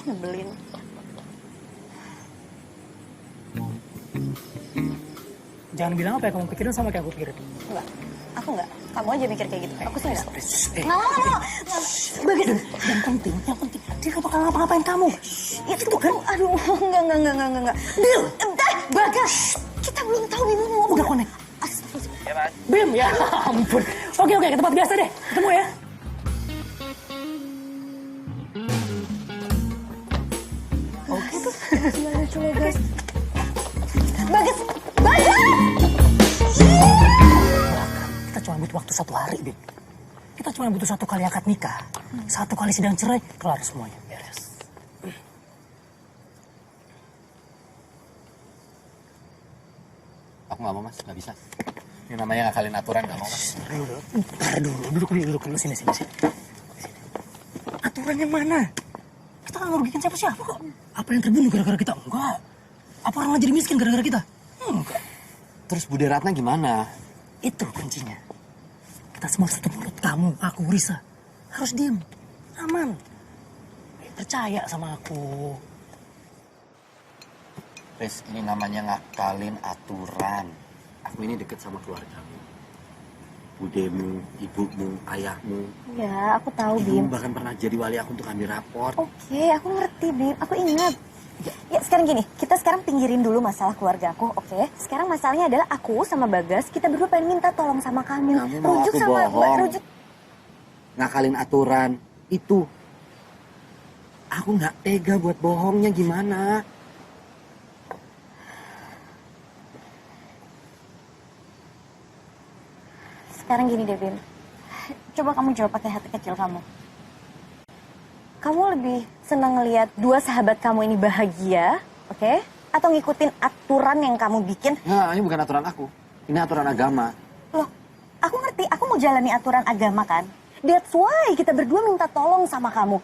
Nyebelin. Jangan bilang apa yang kamu pikirin sama kayak aku pikirin. Enggak. Aku enggak. Kamu aja mikir kayak gitu. Aku sih enggak. Nggak mau. Bagus. Yang penting. Dia gak bakal ngapa-ngapain kamu. Itu kan. Aduh, enggak. Bil. Bagas. Kita belum tahu Bim mau Udah konek. Ya, Mas. Bim, ya ampun. Oke, ke tempat biasa deh. Ketemu ya. Oke tuh. Lucu guys. Bagas. Kita cuma butuh waktu 1 hari, Bim. Kita cuma butuh 1 kali akad nikah. 1 kali sidang cerai, kelar semuanya. Beres. Aku nggak mau, Mas. Nggak bisa. Ini namanya ngakalin aturan, nggak mau, Mas. Ntar dulu. Duduk dulu. Sini. Aturan yang mana? Kita nggak ngerugikan siapa-siapa kok. Apa yang terbunuh gara-gara kita? Enggak. Apa orang jadi miskin gara-gara kita? Enggak. Terus Bude Ratna gimana? Itu kuncinya. Kita semua harus tutup mulut. Kamu, aku, Risa. Harus diem. Aman. Percaya sama aku. Riz, ini namanya ngakalin aturan. Aku ini deket sama keluargamu. Budemu, ibumu, ayahmu. Ya, aku tahu, Bim. Ibu bahkan pernah jadi wali aku untuk ambil rapor. Oke, aku ngerti, Bim. Aku ingat. Ya, sekarang gini. Kita sekarang pinggirin dulu masalah keluarga aku, oke? Sekarang masalahnya adalah aku sama Bagas, kita berdua pengen minta tolong sama kamu. Kamu mau aku bohong. Ngakalin aturan. Itu. Aku nggak tega buat bohongnya gimana. Sekarang gini deh, Bim. Coba kamu jawab pakai hati kecil kamu. Kamu lebih senang ngelihat 2 sahabat kamu ini bahagia, oke? Atau ngikutin aturan yang kamu bikin? Nah, ini bukan aturan aku. Ini aturan agama. Loh, aku ngerti. Aku mau jalani aturan agama kan? That's why kita berdua minta tolong sama kamu.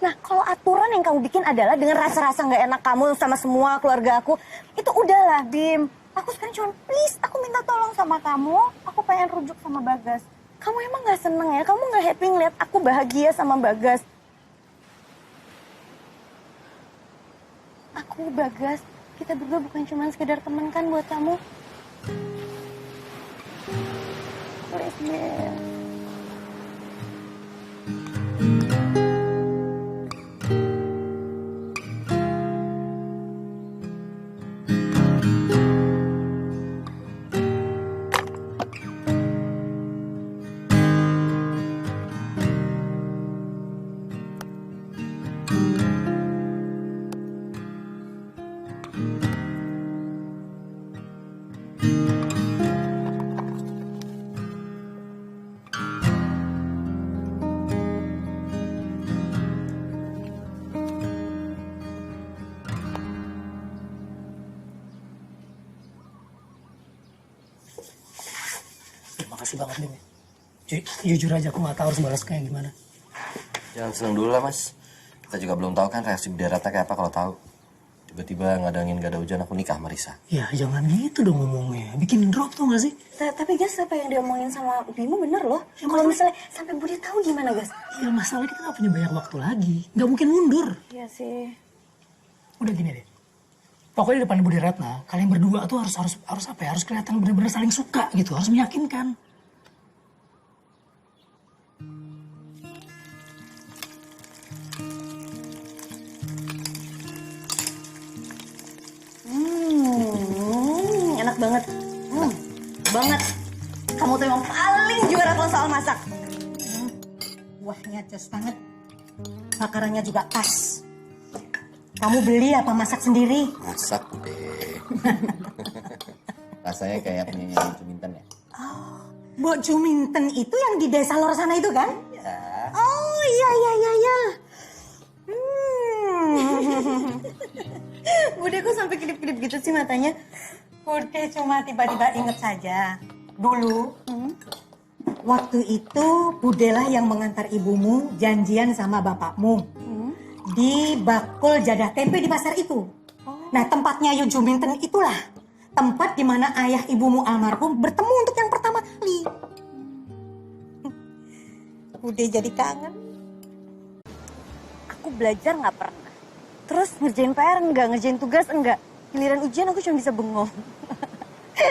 Nah, kalau aturan yang kamu bikin adalah dengan rasa-rasa nggak enak kamu sama semua keluarga aku, itu udahlah, Bim. Aku sekarang cuma please, aku minta tolong sama kamu. Aku pengen rujuk sama Bagas. Kamu emang gak seneng ya? Kamu gak happy ngeliat aku bahagia sama Bagas? Aku, Bagas, kita berdua bukan cuma sekedar teman kan buat kamu? Please, man. Makasih banget, Bim. Jujur aja aku nggak tahu harus balas kayak gimana. Jangan seneng dulu lah, Mas. Kita juga belum tahu kan reaksi Budi Ratna kayak apa kalau tahu. Tiba-tiba nggak ada angin, nggak ada hujan, aku nikah sama Risa. Ya jangan gitu dong ngomongnya. Bikin drop tuh gak sih? Tapi Gas, apa yang diomongin sama Bimo bener loh. Ya, kalau misalnya sampai Budi tahu gimana, Gas? Ya masalah kita nggak punya banyak waktu lagi. Nggak mungkin mundur. Iya sih. Udah gini deh. Pokoknya di depan Budi Ratna, kalian berdua tuh harus apa ya? Harus kelihatan bener-bener saling suka gitu. Harus meyakinkan. Enak banget. Banget. Kamu tuh yang paling juara kalau soal masak. Kuahnya jos banget. Bakarannya juga pas. Kamu beli apa masak sendiri? Masak deh. Rasanya kayak punya Juminten ya. Mbok Juminten itu yang di desa luar sana itu kan? Ya. Oh iya. Bude kok sampai kedip-kedip gitu sih matanya? Bude cuma tiba-tiba inget saja. Dulu, waktu itu Budelah yang mengantar ibumu janjian sama bapakmu. Di bakul jadah tempe di pasar itu. Nah, tempatnya Yu Juminten itulah tempat di mana ayah ibumu almarhum bertemu untuk yang pertama kali. Bude jadi kangen. Aku belajar nggak pernah. Terus ngerjain PR enggak, ngerjain tugas enggak. Giliran ujian aku cuma bisa bengong.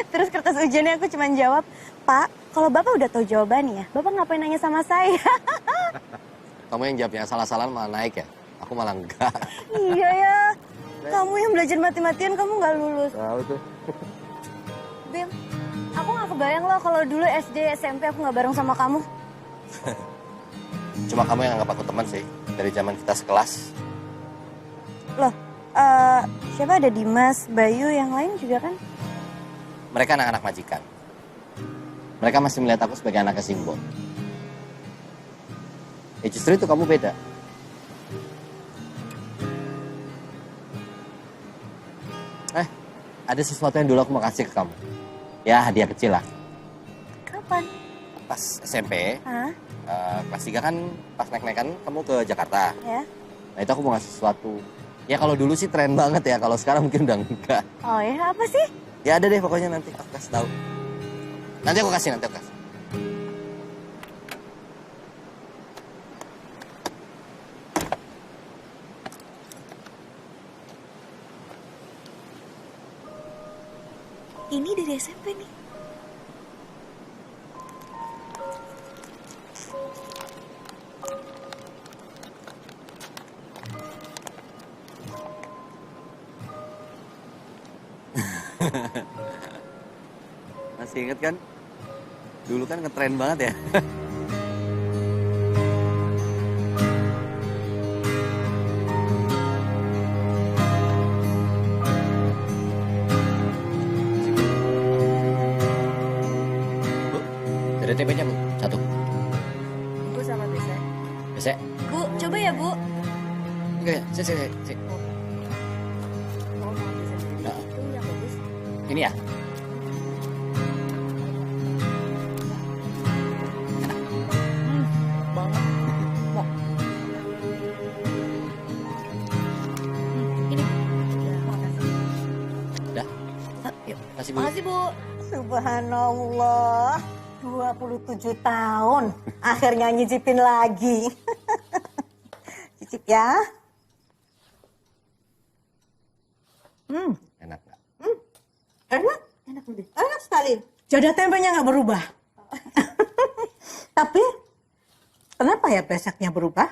Terus kertas ujiannya aku cuma jawab, Pak, kalau Bapak udah tahu jawabannya, Bapak ngapain nanya sama saya? Kamu yang jawabnya salah-salah malah naik ya? Aku malah enggak. Iya ya, kamu yang belajar mati-matian kamu nggak lulus. Tahu tuh. Bim, aku nggak kebayang loh kalau dulu SD, SMP aku nggak bareng sama kamu. Cuma kamu yang anggap aku teman sih, dari zaman kita sekelas. Loh, siapa ada Dimas, Bayu, yang lain juga kan? Mereka anak-anak majikan. Mereka masih melihat aku sebagai anaknya Simbol. Ya justru itu kamu beda. Ada sesuatu yang dulu aku mau kasih ke kamu. Ya, hadiah kecil lah. Kapan? Pas SMP, Hah? kelas 3 kan pas naik-naik kan kamu ke Jakarta. Ya. Nah itu aku mau ngasih sesuatu. Ya kalau dulu sih tren banget ya, kalau sekarang mungkin udah enggak. Oh ya, apa sih? Ya ada deh pokoknya nanti aku kasih tahu. Nanti aku kasih. Ini dari SMP nih. Masih inget kan? Dulu kan ngetren banget ya. Bu, ada tempenya Bu, satu. Bu sama Bese. Bese? Bu, coba ya Bu. Oke, sini. Oh, mau Bese sendiri. Nah. Itu yang bagus. Ini ya? Banget. Mau. Ini. Ya, makasih. Udah? Yuk. Makasih, Bu. Makasih, Bu. Subhanallah, 27 tahun akhirnya nyicipin lagi. Cicip ya. Enak nggak? Enak? Enak, Bu. Enak sekali. Jadah tempenya nggak berubah. Tapi, kenapa ya besaknya berubah?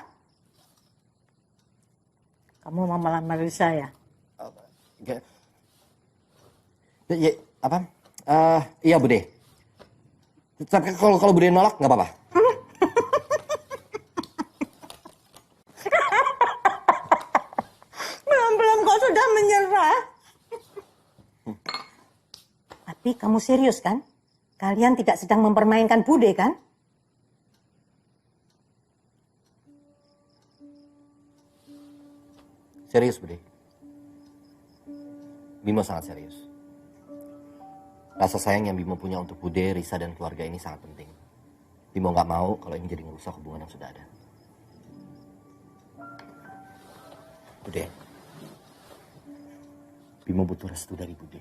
Kamu mau melamar saya? Ya, apa? Iya, Bude. Tapi kalau Bude nolak, nggak apa-apa. Belum kok sudah menyerah. Tapi kamu serius kan? Kalian tidak sedang mempermainkan Bude kan? Serius, Bude. Bimo sangat serius. Rasa sayang yang Bimo punya untuk Bude, Risa, dan keluarga ini sangat penting. Bimo nggak mau kalau ini jadi merusak hubungan yang sudah ada. Bude, Bimo butuh restu dari Bude.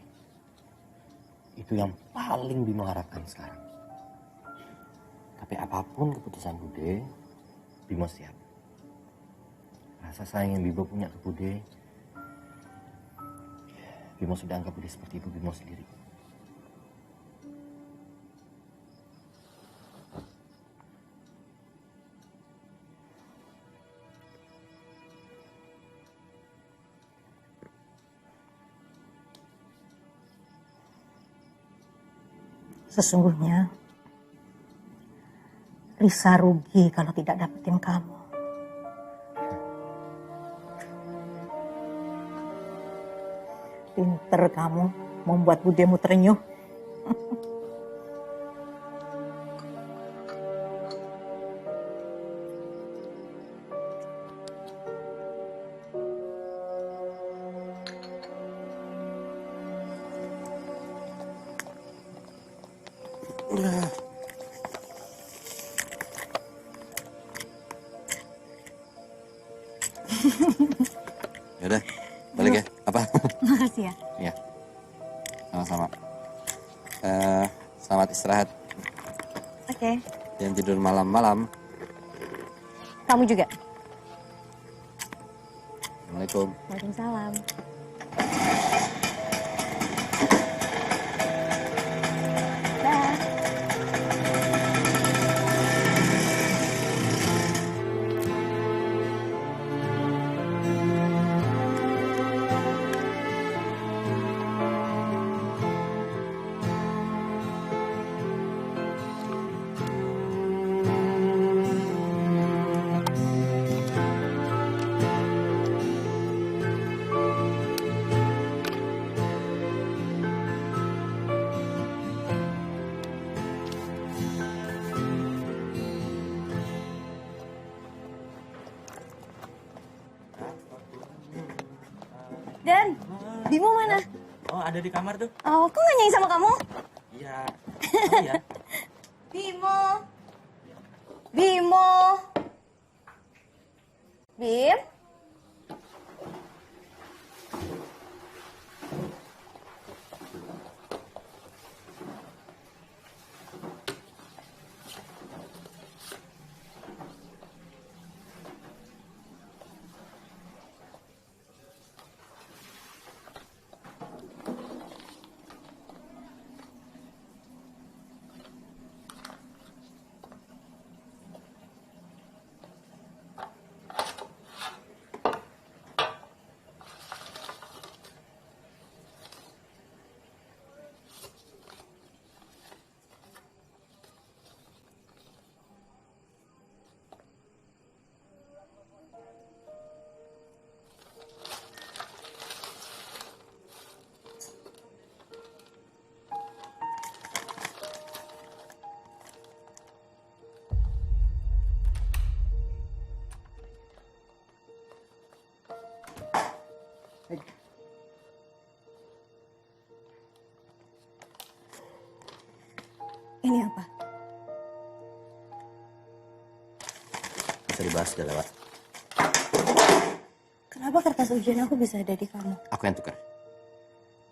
Itu yang paling Bimo harapkan sekarang. Tapi apapun keputusan Bude, Bimo siap. Rasa sayang yang Bimo punya ke Bude, Bimo sudah anggap Bude seperti ibu Bimo sendiri. Sesungguhnya, Risa rugi kalau tidak dapetin kamu. Pinter kamu membuat budemu terenyuh. Yaudah, balik ya. Apa? Makasih ya. Iya. Sama-sama. Selamat istirahat. Oke. Jangan tidur malam-malam. Kamu juga. Assalamualaikum. Waalaikumsalam. Dah. Dan, Bimo mana? Oh, ada di kamar tuh. Oh, kok nggak nyanyi sama kamu? Iya. Oh, iya. Bimo. Bimo. Bim. Ini apa? Bisa dibahas udah lewat. Kenapa kertas ujian aku bisa ada di kamu? Aku yang tukar.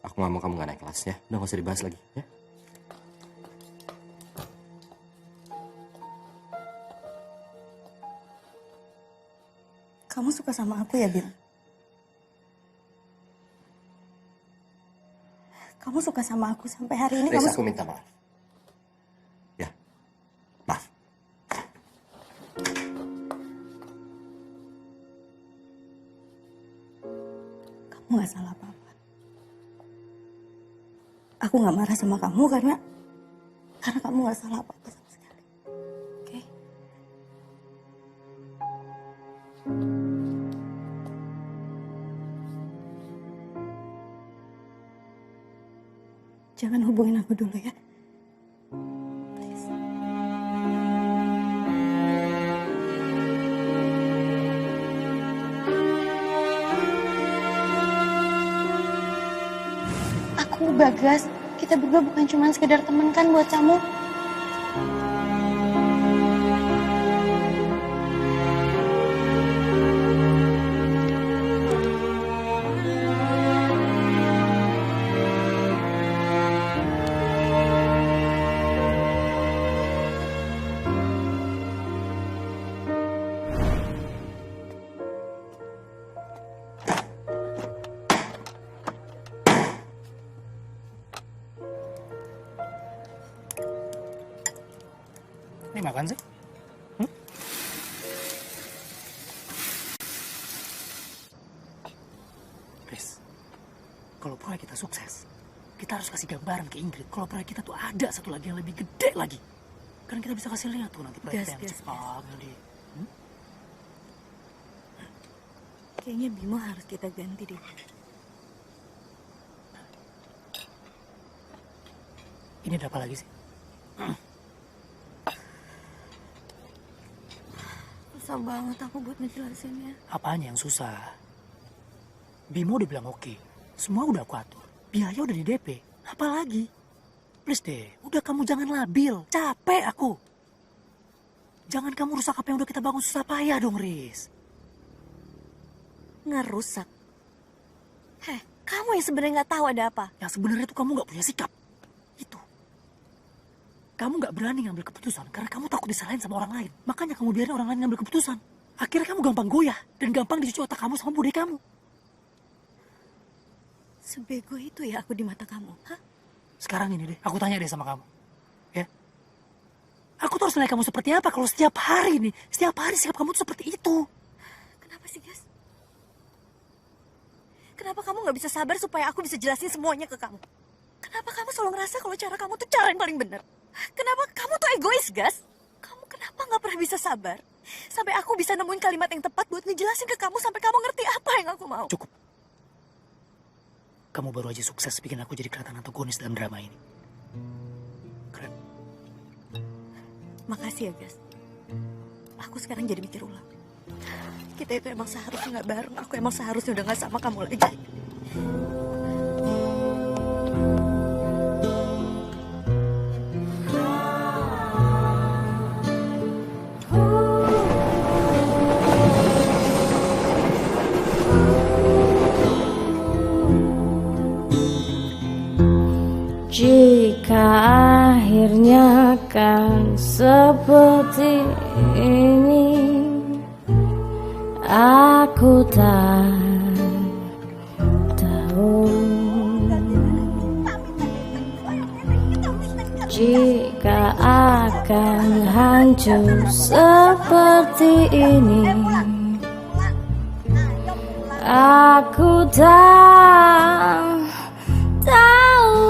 Aku Aku nggak mau kamu nggak naik kelas ya. Udah nggak usah dibahas lagi ya. Kamu suka sama aku ya, Bil? Kamu suka sama aku sampai hari ini Riz, kamu... aku minta maaf. Ya, maaf. Kamu gak salah apa-apa. Aku gak marah sama kamu karena kamu gak salah apa-apa sama sekali. Oke? Jangan hubungin aku dulu ya. Please. Aku, Bagas, kita berdua bukan cuma sekedar teman kan buat kamu. Ini makan sih? Riz, kalau proyek kita sukses, kita harus kasih gambaran ke Ingrid kalau proyek kita tuh ada satu lagi yang lebih gede lagi. Kan kita bisa kasih lihat tuh nanti proyek kita yang cepat nanti. Kayaknya Bimo harus kita ganti deh. Ini ada apa lagi sih? Susah banget aku buat ngejelasinnya. Apanya yang susah? Bimo udah bilang oke. Semua udah aku atur. Biaya udah di DP. Apa lagi? Please deh, udah kamu jangan labil. Capek aku. Jangan kamu rusak apa yang udah kita bangun susah payah dong, Riz. Ngerusak? Heh, kamu yang sebenarnya nggak tahu ada apa. Yang sebenarnya tuh kamu nggak punya sikap. Itu. Kamu nggak berani ngambil keputusan karena kamu takut disalahin sama orang lain. Makanya kamu biarin orang lain ngambil keputusan. Akhirnya kamu gampang goyah dan gampang dicuci otak kamu sama bude kamu. Sebego itu ya aku di mata kamu, hah? Sekarang ini deh, aku tanya deh sama kamu. Ya? Aku tuh harus nilai kamu seperti apa kalau setiap hari sikap kamu tuh seperti itu. Kenapa sih, Gas? Kenapa kamu nggak bisa sabar supaya aku bisa jelasin semuanya ke kamu? Kenapa kamu selalu ngerasa kalau cara kamu tuh cara yang paling benar? Kenapa kamu tuh egois, Gas? Kamu kenapa nggak pernah bisa sabar? Sampai aku bisa nemuin kalimat yang tepat buat ngejelasin ke kamu sampai kamu ngerti apa yang aku mau. Cukup. Kamu baru aja sukses bikin aku jadi kelihatan antagonis dalam drama ini. Keren. Makasih ya, Gas. Aku sekarang jadi mikir ulang. Kita itu emang seharusnya nggak bareng. Aku emang seharusnya udah nggak sama kamu lagi. Jika akhirnya kan seperti ini, aku tak tahu. Jika akan hancur seperti ini, aku tak tahu.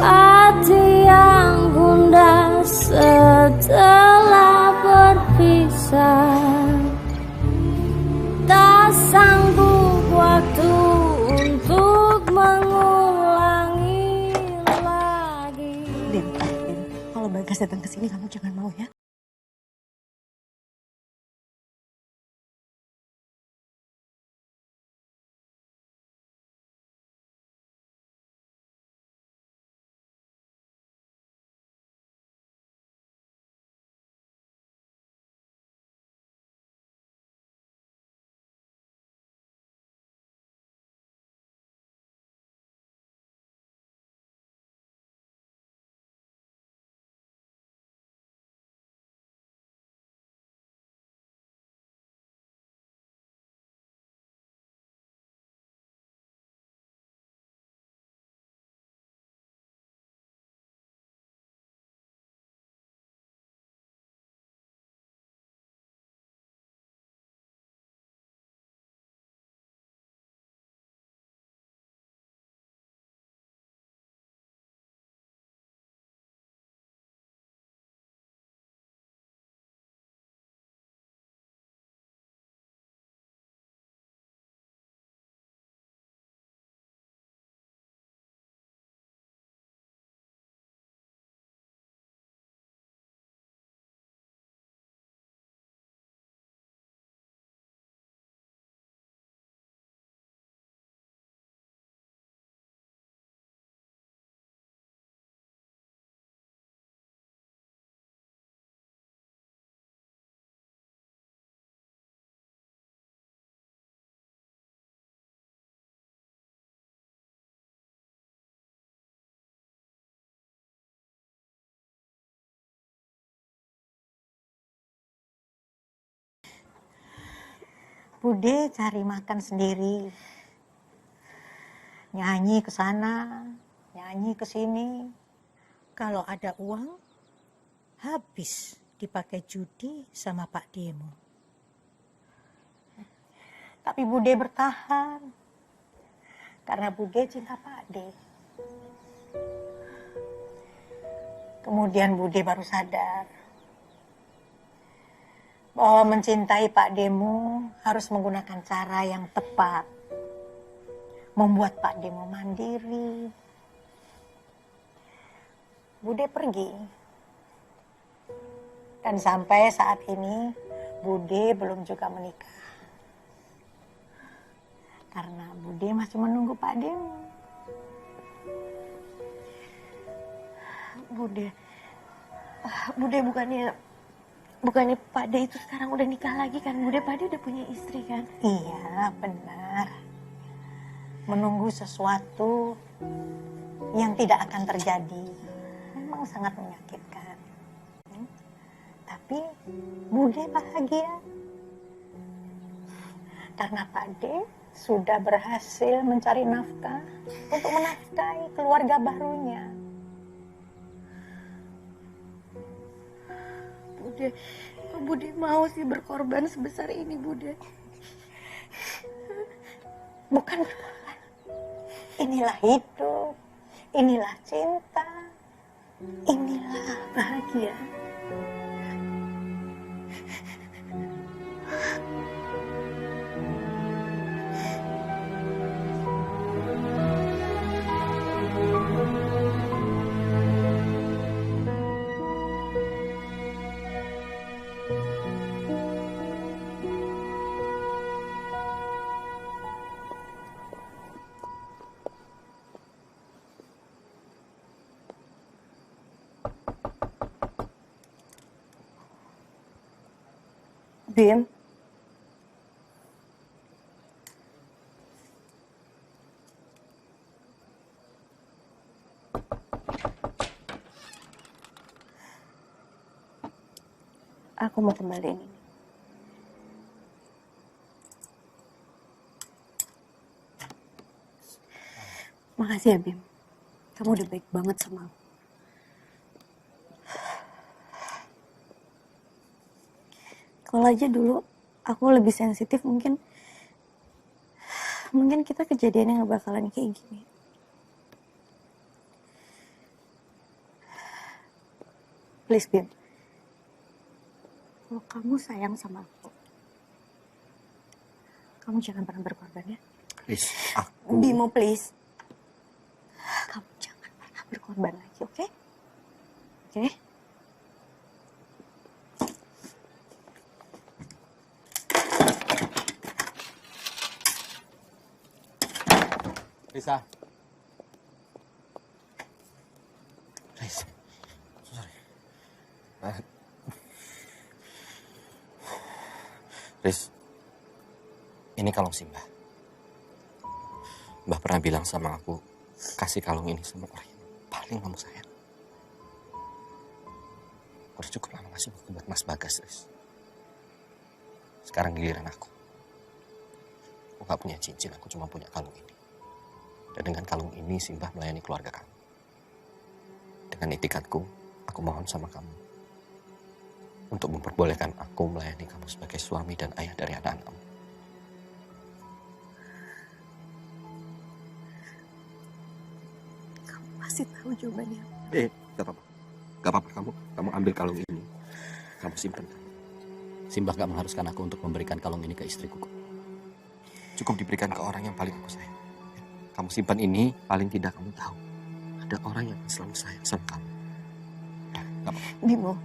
Hati yang gundah setelah berpisah, tak sanggup waktu untuk mengulangi lagi. Din, kalau Bagas datang ke sini kamu jangan mau ya. Bude cari makan sendiri. Nyanyi ke sana, nyanyi ke sini. Kalau ada uang, habis dipakai judi sama Pak Demo. Tapi Bude bertahan. Karena Bude cinta Pak De. Kemudian Bude baru sadar bahwa mencintai Pak Demo harus menggunakan cara yang tepat. Membuat Pak Demo mandiri. Bude pergi. Dan sampai saat ini Bude belum juga menikah. Karena Bude masih menunggu Pak Demo. Bude bukannya Pak De itu sekarang udah nikah lagi kan? Bude, Pak De udah punya istri kan? Iya, benar. Menunggu sesuatu yang tidak akan terjadi memang sangat menyakitkan. Tapi Bude bahagia. Karena Pak De sudah berhasil mencari nafkah untuk menafkahi keluarga barunya. Bude, kok Bude mau sih berkorban sebesar ini, Bude? Bukan berkorban. Inilah hidup, inilah cinta, inilah bahagia. Bim, aku mau kembaliin ini. Makasih ya, Bim. Kamu udah baik banget sama aku. Kalau aja dulu aku lebih sensitif, mungkin kita kejadiannya nggak bakalan kayak gini. Please, Bim. Kalau kamu sayang sama aku, kamu jangan pernah berkorban ya. Please, Bimo, please. Kamu jangan pernah berkorban lagi, oke? Oke? Risa. Riz. Sorry. Riz. Ini kalung si Mbah. Mbah pernah bilang sama aku, kasih kalung ini sama orang yang paling kamu sayang. Udah cukup lama ngasih waktu buat Mas Bagas, Riz. Sekarang giliran aku. Aku gak punya cincin, aku cuma punya kalung ini. Dan dengan kalung ini Simbah melayani keluarga kamu. Dengan itikadku, aku mohon sama kamu untuk memperbolehkan aku melayani kamu sebagai suami dan ayah dari anak-anak kamu. Kamu pasti tahu jawabannya. Gak apa-apa. Gak apa-apa kamu ambil kalung ini. Kamu simpan. Simbah gak mengharuskan aku untuk memberikan kalung ini ke istriku. Cukup diberikan ke orang yang paling aku sayang. Kamu simpan ini, paling tidak kamu tahu. Ada orang yang selalu sayang sama kamu. Gak apa-apa. Bimo.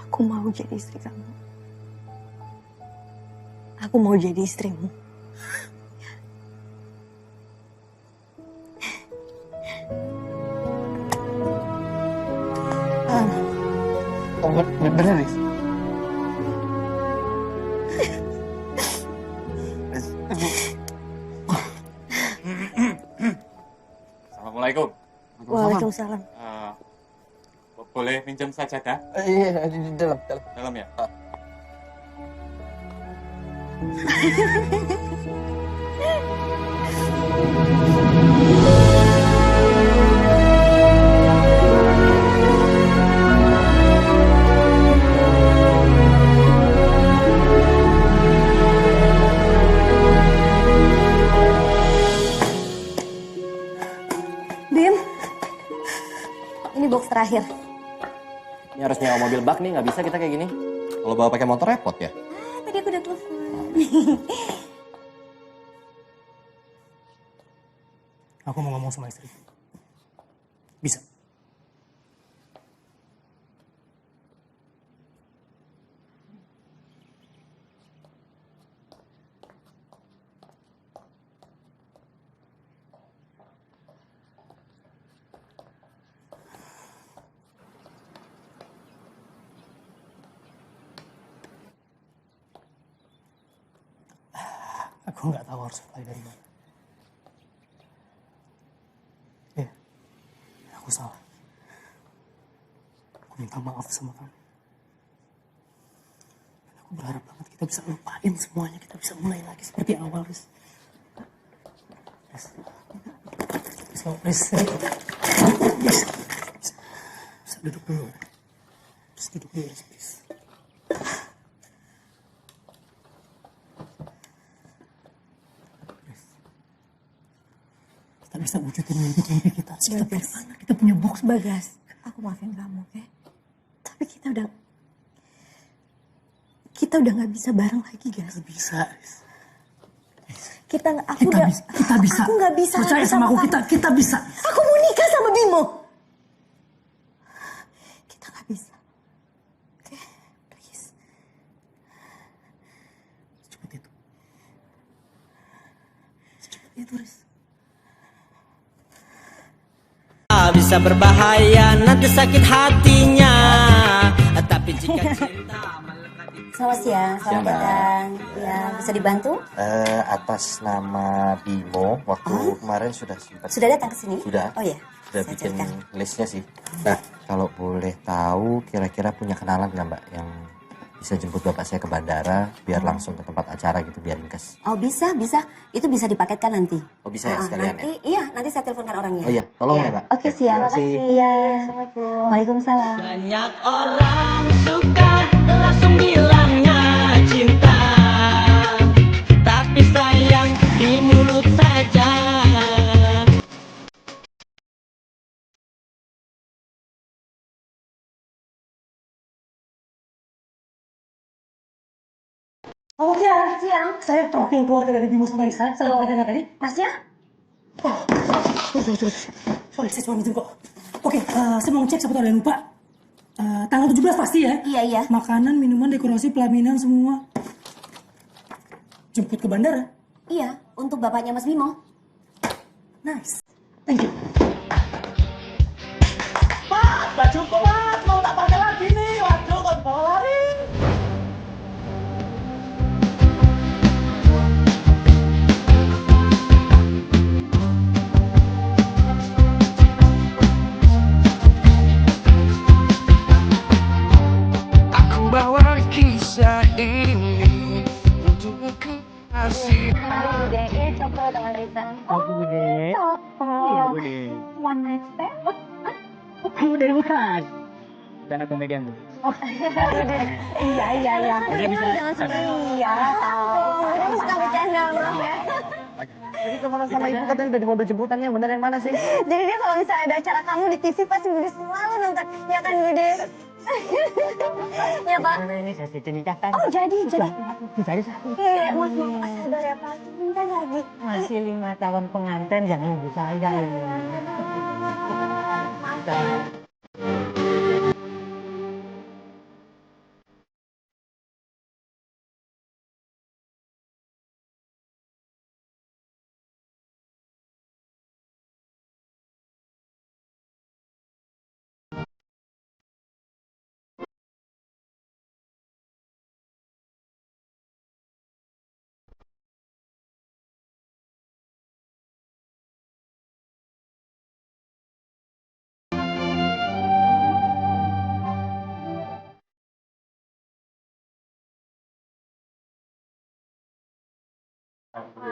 Aku mau jadi istri kamu. Aku mau jadi istrimu. Bener, Riz? Assalamualaikum. Waalaikumsalam. Boleh minjem sajadah? Iya, di dalam. Dalam ya? Bim, ini box terakhir. Ini harus nyewa mobil bak nih, nggak bisa kita kayak gini. Kalau bawa pakai motor repot ya. Tadi aku udah telepon. Aku mau ngomong sama istri. Bisa. Aku nggak tahu harus mulai dari mana. Aku salah. Aku minta maaf sama kamu. Dan aku berharap banget kita bisa lupain semuanya. Kita bisa mulai lagi seperti awal, Riz. Bisa duduk dulu. Terus duduk dulu, Riz. Kita bisa wujudin mimpi kita. Kita punya anak, kita punya box. Bagas, aku maafin kamu, oke? Tapi kita udah nggak bisa bareng lagi, guys. Gak bisa, Riz. Kita bisa. Aku nggak bisa. Percaya sama aku, kita bisa. Aku mau nikah sama Bimo. Kita nggak bisa. Oke, please. Secepat itu, Riz. Bisa berbahaya, nanti sakit hatinya. Tapi jika cinta Selamat siang, selamat datang. Ya, bisa dibantu? Atas nama Bimo, waktu kemarin sudah sempat. Sudah datang ke sini? Sudah. Oh ya. Sudah bikin listnya sih. Nah, kalau boleh tahu, kira-kira punya kenalan nggak Mbak yang bisa jemput bapak saya ke bandara, biar langsung ke tempat acara gitu, biar ringkes. Oh bisa. Itu bisa dipaketkan nanti. Oh bisa ya sekalian nanti, ya? Iya, nanti saya teleponkan orangnya. Oh iya, tolong ya Mbak. Oke, siap. Terima kasih. Iya, Assalamualaikum. Waalaikumsalam. banyak orang suka langsung bilangnya cinta, tapi sayang di mulut saja. Oh siang. Saya talking keluarga dari Bimo sama Risa. Selamat datang tadi. Masnya? Sorry, saya cuma minjem kok. Oke, saya mau ngecek siapa tahu ada yang lupa. Tanggal 17 pasti ya? Iya. Makanan, minuman, dekorasi, pelaminan, semua. Jemput ke bandara? Iya, untuk bapaknya Mas Bimo. Nice. Thank you. Pak, bajuku Mas, mau tak pakai lagi nih. Waduh, kok bawa lari. Aku bawa kisah ini untuk kasih. Budenya coklat dengan Risa. Bude. Coklat. Iya, Bude. One night stand. Bude bukan. Dan aku megang tuh. Iya. Oke, bisa. Jangan sedih. Iya, tahu. Aku suka bercanda, maaf ya. Jadi kemana sama ibu katanya udah di mobil jemputannya, bener yang mana sih? Jadi dia kalau misalnya ada acara kamu di TV pasti Bude selalu nonton. Ya kan Bude? Ya Pak? Ini saya ceritakan. Oh jadi. Jadi satu. Iya, Mas sabar ya Pak. Bentar lagi. Masih 5 tahun pengantin, jangan nunggu saya.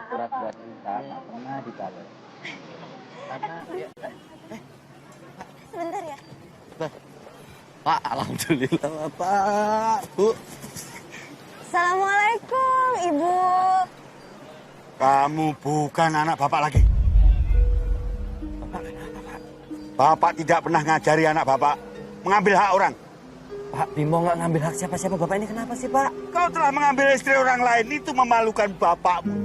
surat-surat kita tak pernah dibalas. Karena Sebentar ya. Pak, alhamdulillah Bapak, Bu. Assalamualaikum, Ibu. Kamu bukan anak Bapak lagi. Bapak tidak pernah ngajari anak Bapak mengambil hak orang. Pak, Bimo nggak ngambil hak siapa-siapa. Bapak ini kenapa sih, Pak? Kau telah mengambil istri orang lain, itu memalukan bapakmu.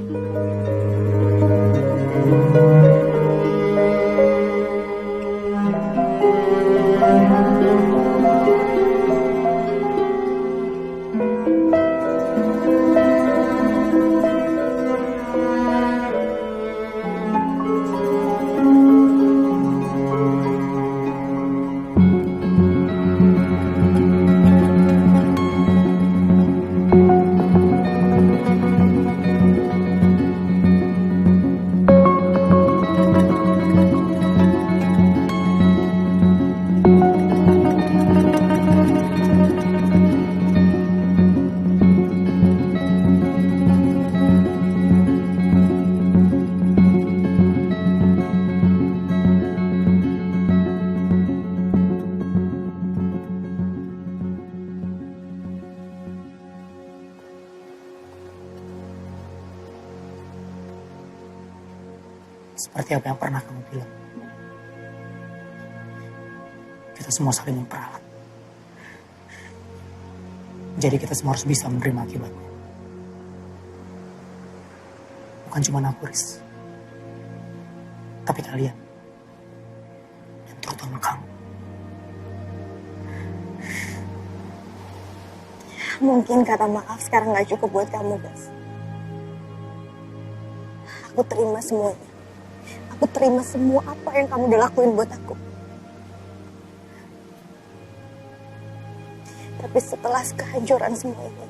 Seperti apa yang pernah kamu bilang. Kita semua saling memperalat. Jadi kita semua harus bisa menerima akibatnya. Bukan cuma aku, Riz. Tapi kalian. Dan terutama kamu. Mungkin kata maaf sekarang gak cukup buat kamu, guys. Aku terima semuanya. Aku terima semua apa yang kamu udah lakuin buat aku. Tapi setelah kehancuran semua ini,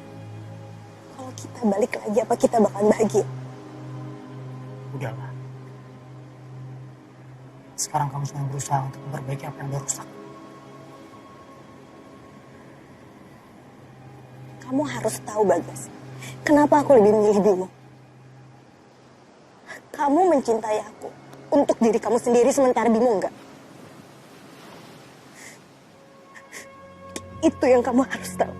kalau kita balik lagi, apa kita bakal bahagia? Udahlah. Sekarang kamu cuma berusaha untuk memperbaiki apa yang udah rusak. Kamu harus tahu, Bagas. Kenapa aku lebih memilih Bimo? Kamu mencintai aku untuk diri kamu sendiri, sementara Bimo enggak. Itu yang kamu harus tahu.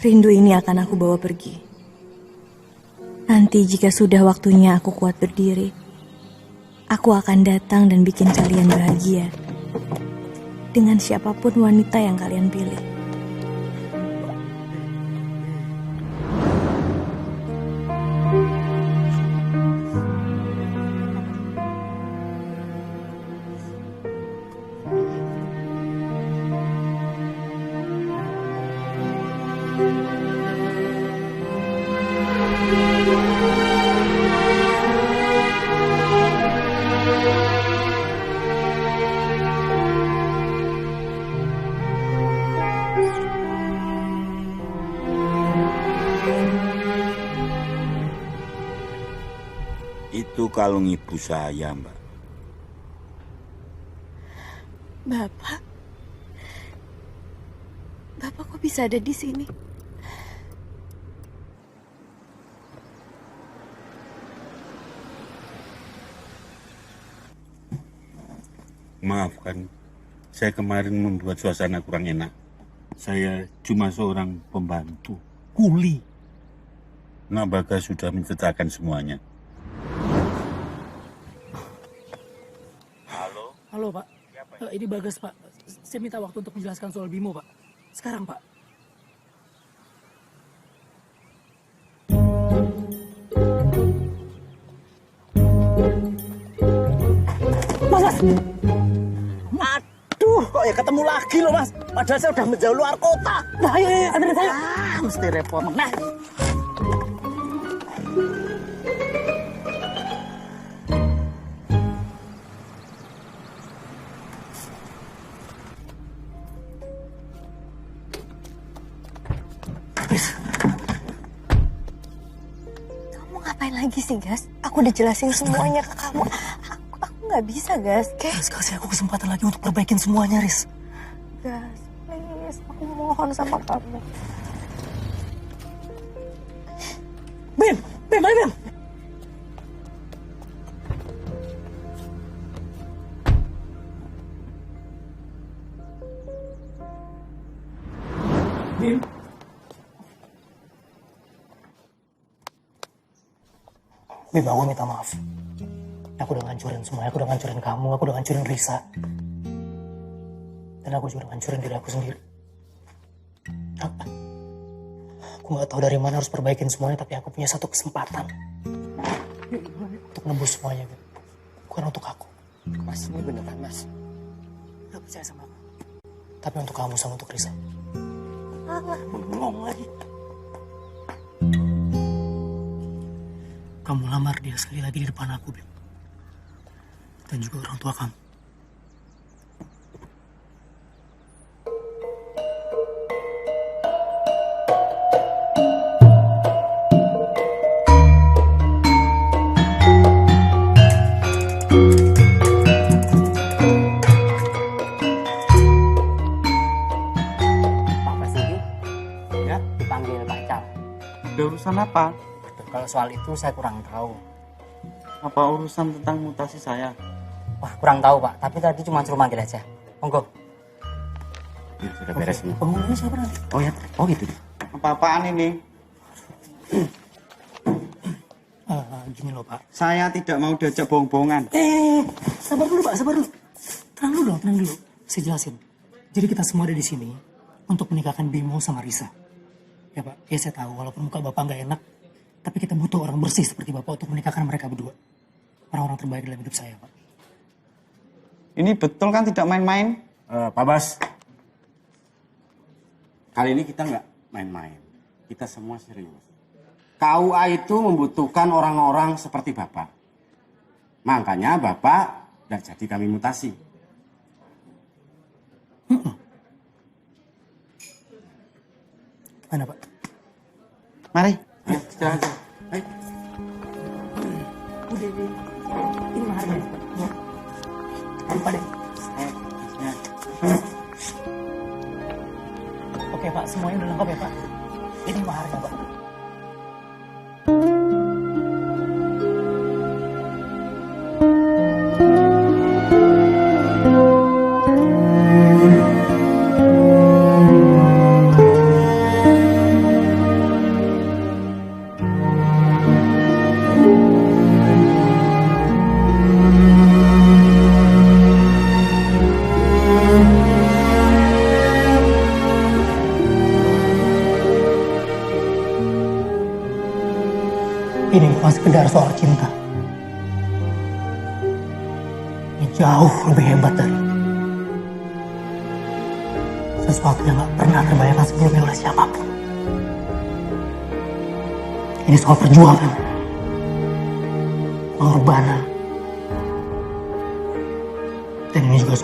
Rindu ini akan aku bawa pergi. Nanti jika sudah waktunya aku kuat berdiri, aku akan datang dan bikin kalian bahagia. Dengan siapapun wanita yang kalian pilih. Itu kalung ibu saya, Mbak. Bapak kok bisa ada di sini? Maafkan, saya kemarin membuat suasana kurang enak. Saya cuma seorang pembantu, kuli. Nak Bagas sudah menceritakan semuanya. Halo, Pak. Ini Bagas, Pak. Saya minta waktu untuk menjelaskan soal Bimo, Pak. Sekarang, Pak. Mas! Aduh, kok ya ketemu lagi loh, Mas. Padahal saya udah menjauh luar kota. Nah, ayo, anterin saya. Mesti repot. Nah. Ngapain lagi sih, Gas? Aku udah jelasin semuanya ke kamu. Aku nggak bisa, Gas. Gas, kasih aku kesempatan lagi untuk perbaikin semuanya, Riz. Gas, please. Aku mohon sama kamu. Bim, Bim, ayo Bim. Bim. Bim, aku minta maaf. Aku udah ngancurin semuanya, aku udah ngancurin kamu, aku udah ngancurin Risa. Dan aku juga udah ngancurin diri aku sendiri. Aku gak tahu dari mana harus perbaikin semuanya, tapi aku punya satu kesempatan. Untuk nembus semuanya, Bim. Bukan untuk aku. Mas, ini beneran, Mas. Gak percaya sama aku. Tapi untuk kamu sama untuk Risa. Bengong lagi. Kamu lamar dia sekali lagi di depan aku, Bim. Dan juga orang tua kamu. Pak Basuki, ya dipanggil Pak Cal. Ada urusan apa? Kalau soal itu saya kurang tahu. Apa urusan tentang mutasi saya? Wah, kurang tahu Pak, tapi tadi cuma suruh manggil aja. Monggo. Ya, sudah beres nih. Penghulunya siapa nanti? Oh ya, oh gitu. Apa-apaan ini? Gini loh Pak. Saya tidak mau diajak bohong-bohongan. Sabar dulu Pak, sabar dulu. Tenang dulu dong, tenang dulu. Saya jelasin. Jadi kita semua ada di sini untuk menikahkan Bimo sama Risa. Ya Pak, ya saya tahu walaupun muka Bapak nggak enak, tapi kita butuh orang bersih seperti Bapak untuk menikahkan mereka berdua. Orang-orang terbaik dalam hidup saya, Pak. Ini betul kan tidak main-main? Pak Bas, kali ini kita nggak main-main. Kita semua serius. KUA itu membutuhkan orang-orang seperti Bapak. Makanya Bapak nggak jadi kami mutasi. Mana Pak? Mari. Ya, istirahat aja. Ayo. Udah deh. Ini maharnya. Ya. Lupa deh. Oke Pak, semuanya udah lengkap ya Pak. Ini maharnya Pak. Ini bukan sekedar soal cinta. Ini jauh lebih hebat dari sesuatu yang gak pernah terbayangkan sebelumnya oleh siapapun. Ini soal perjuangan, pengorbanan, dan ini juga soal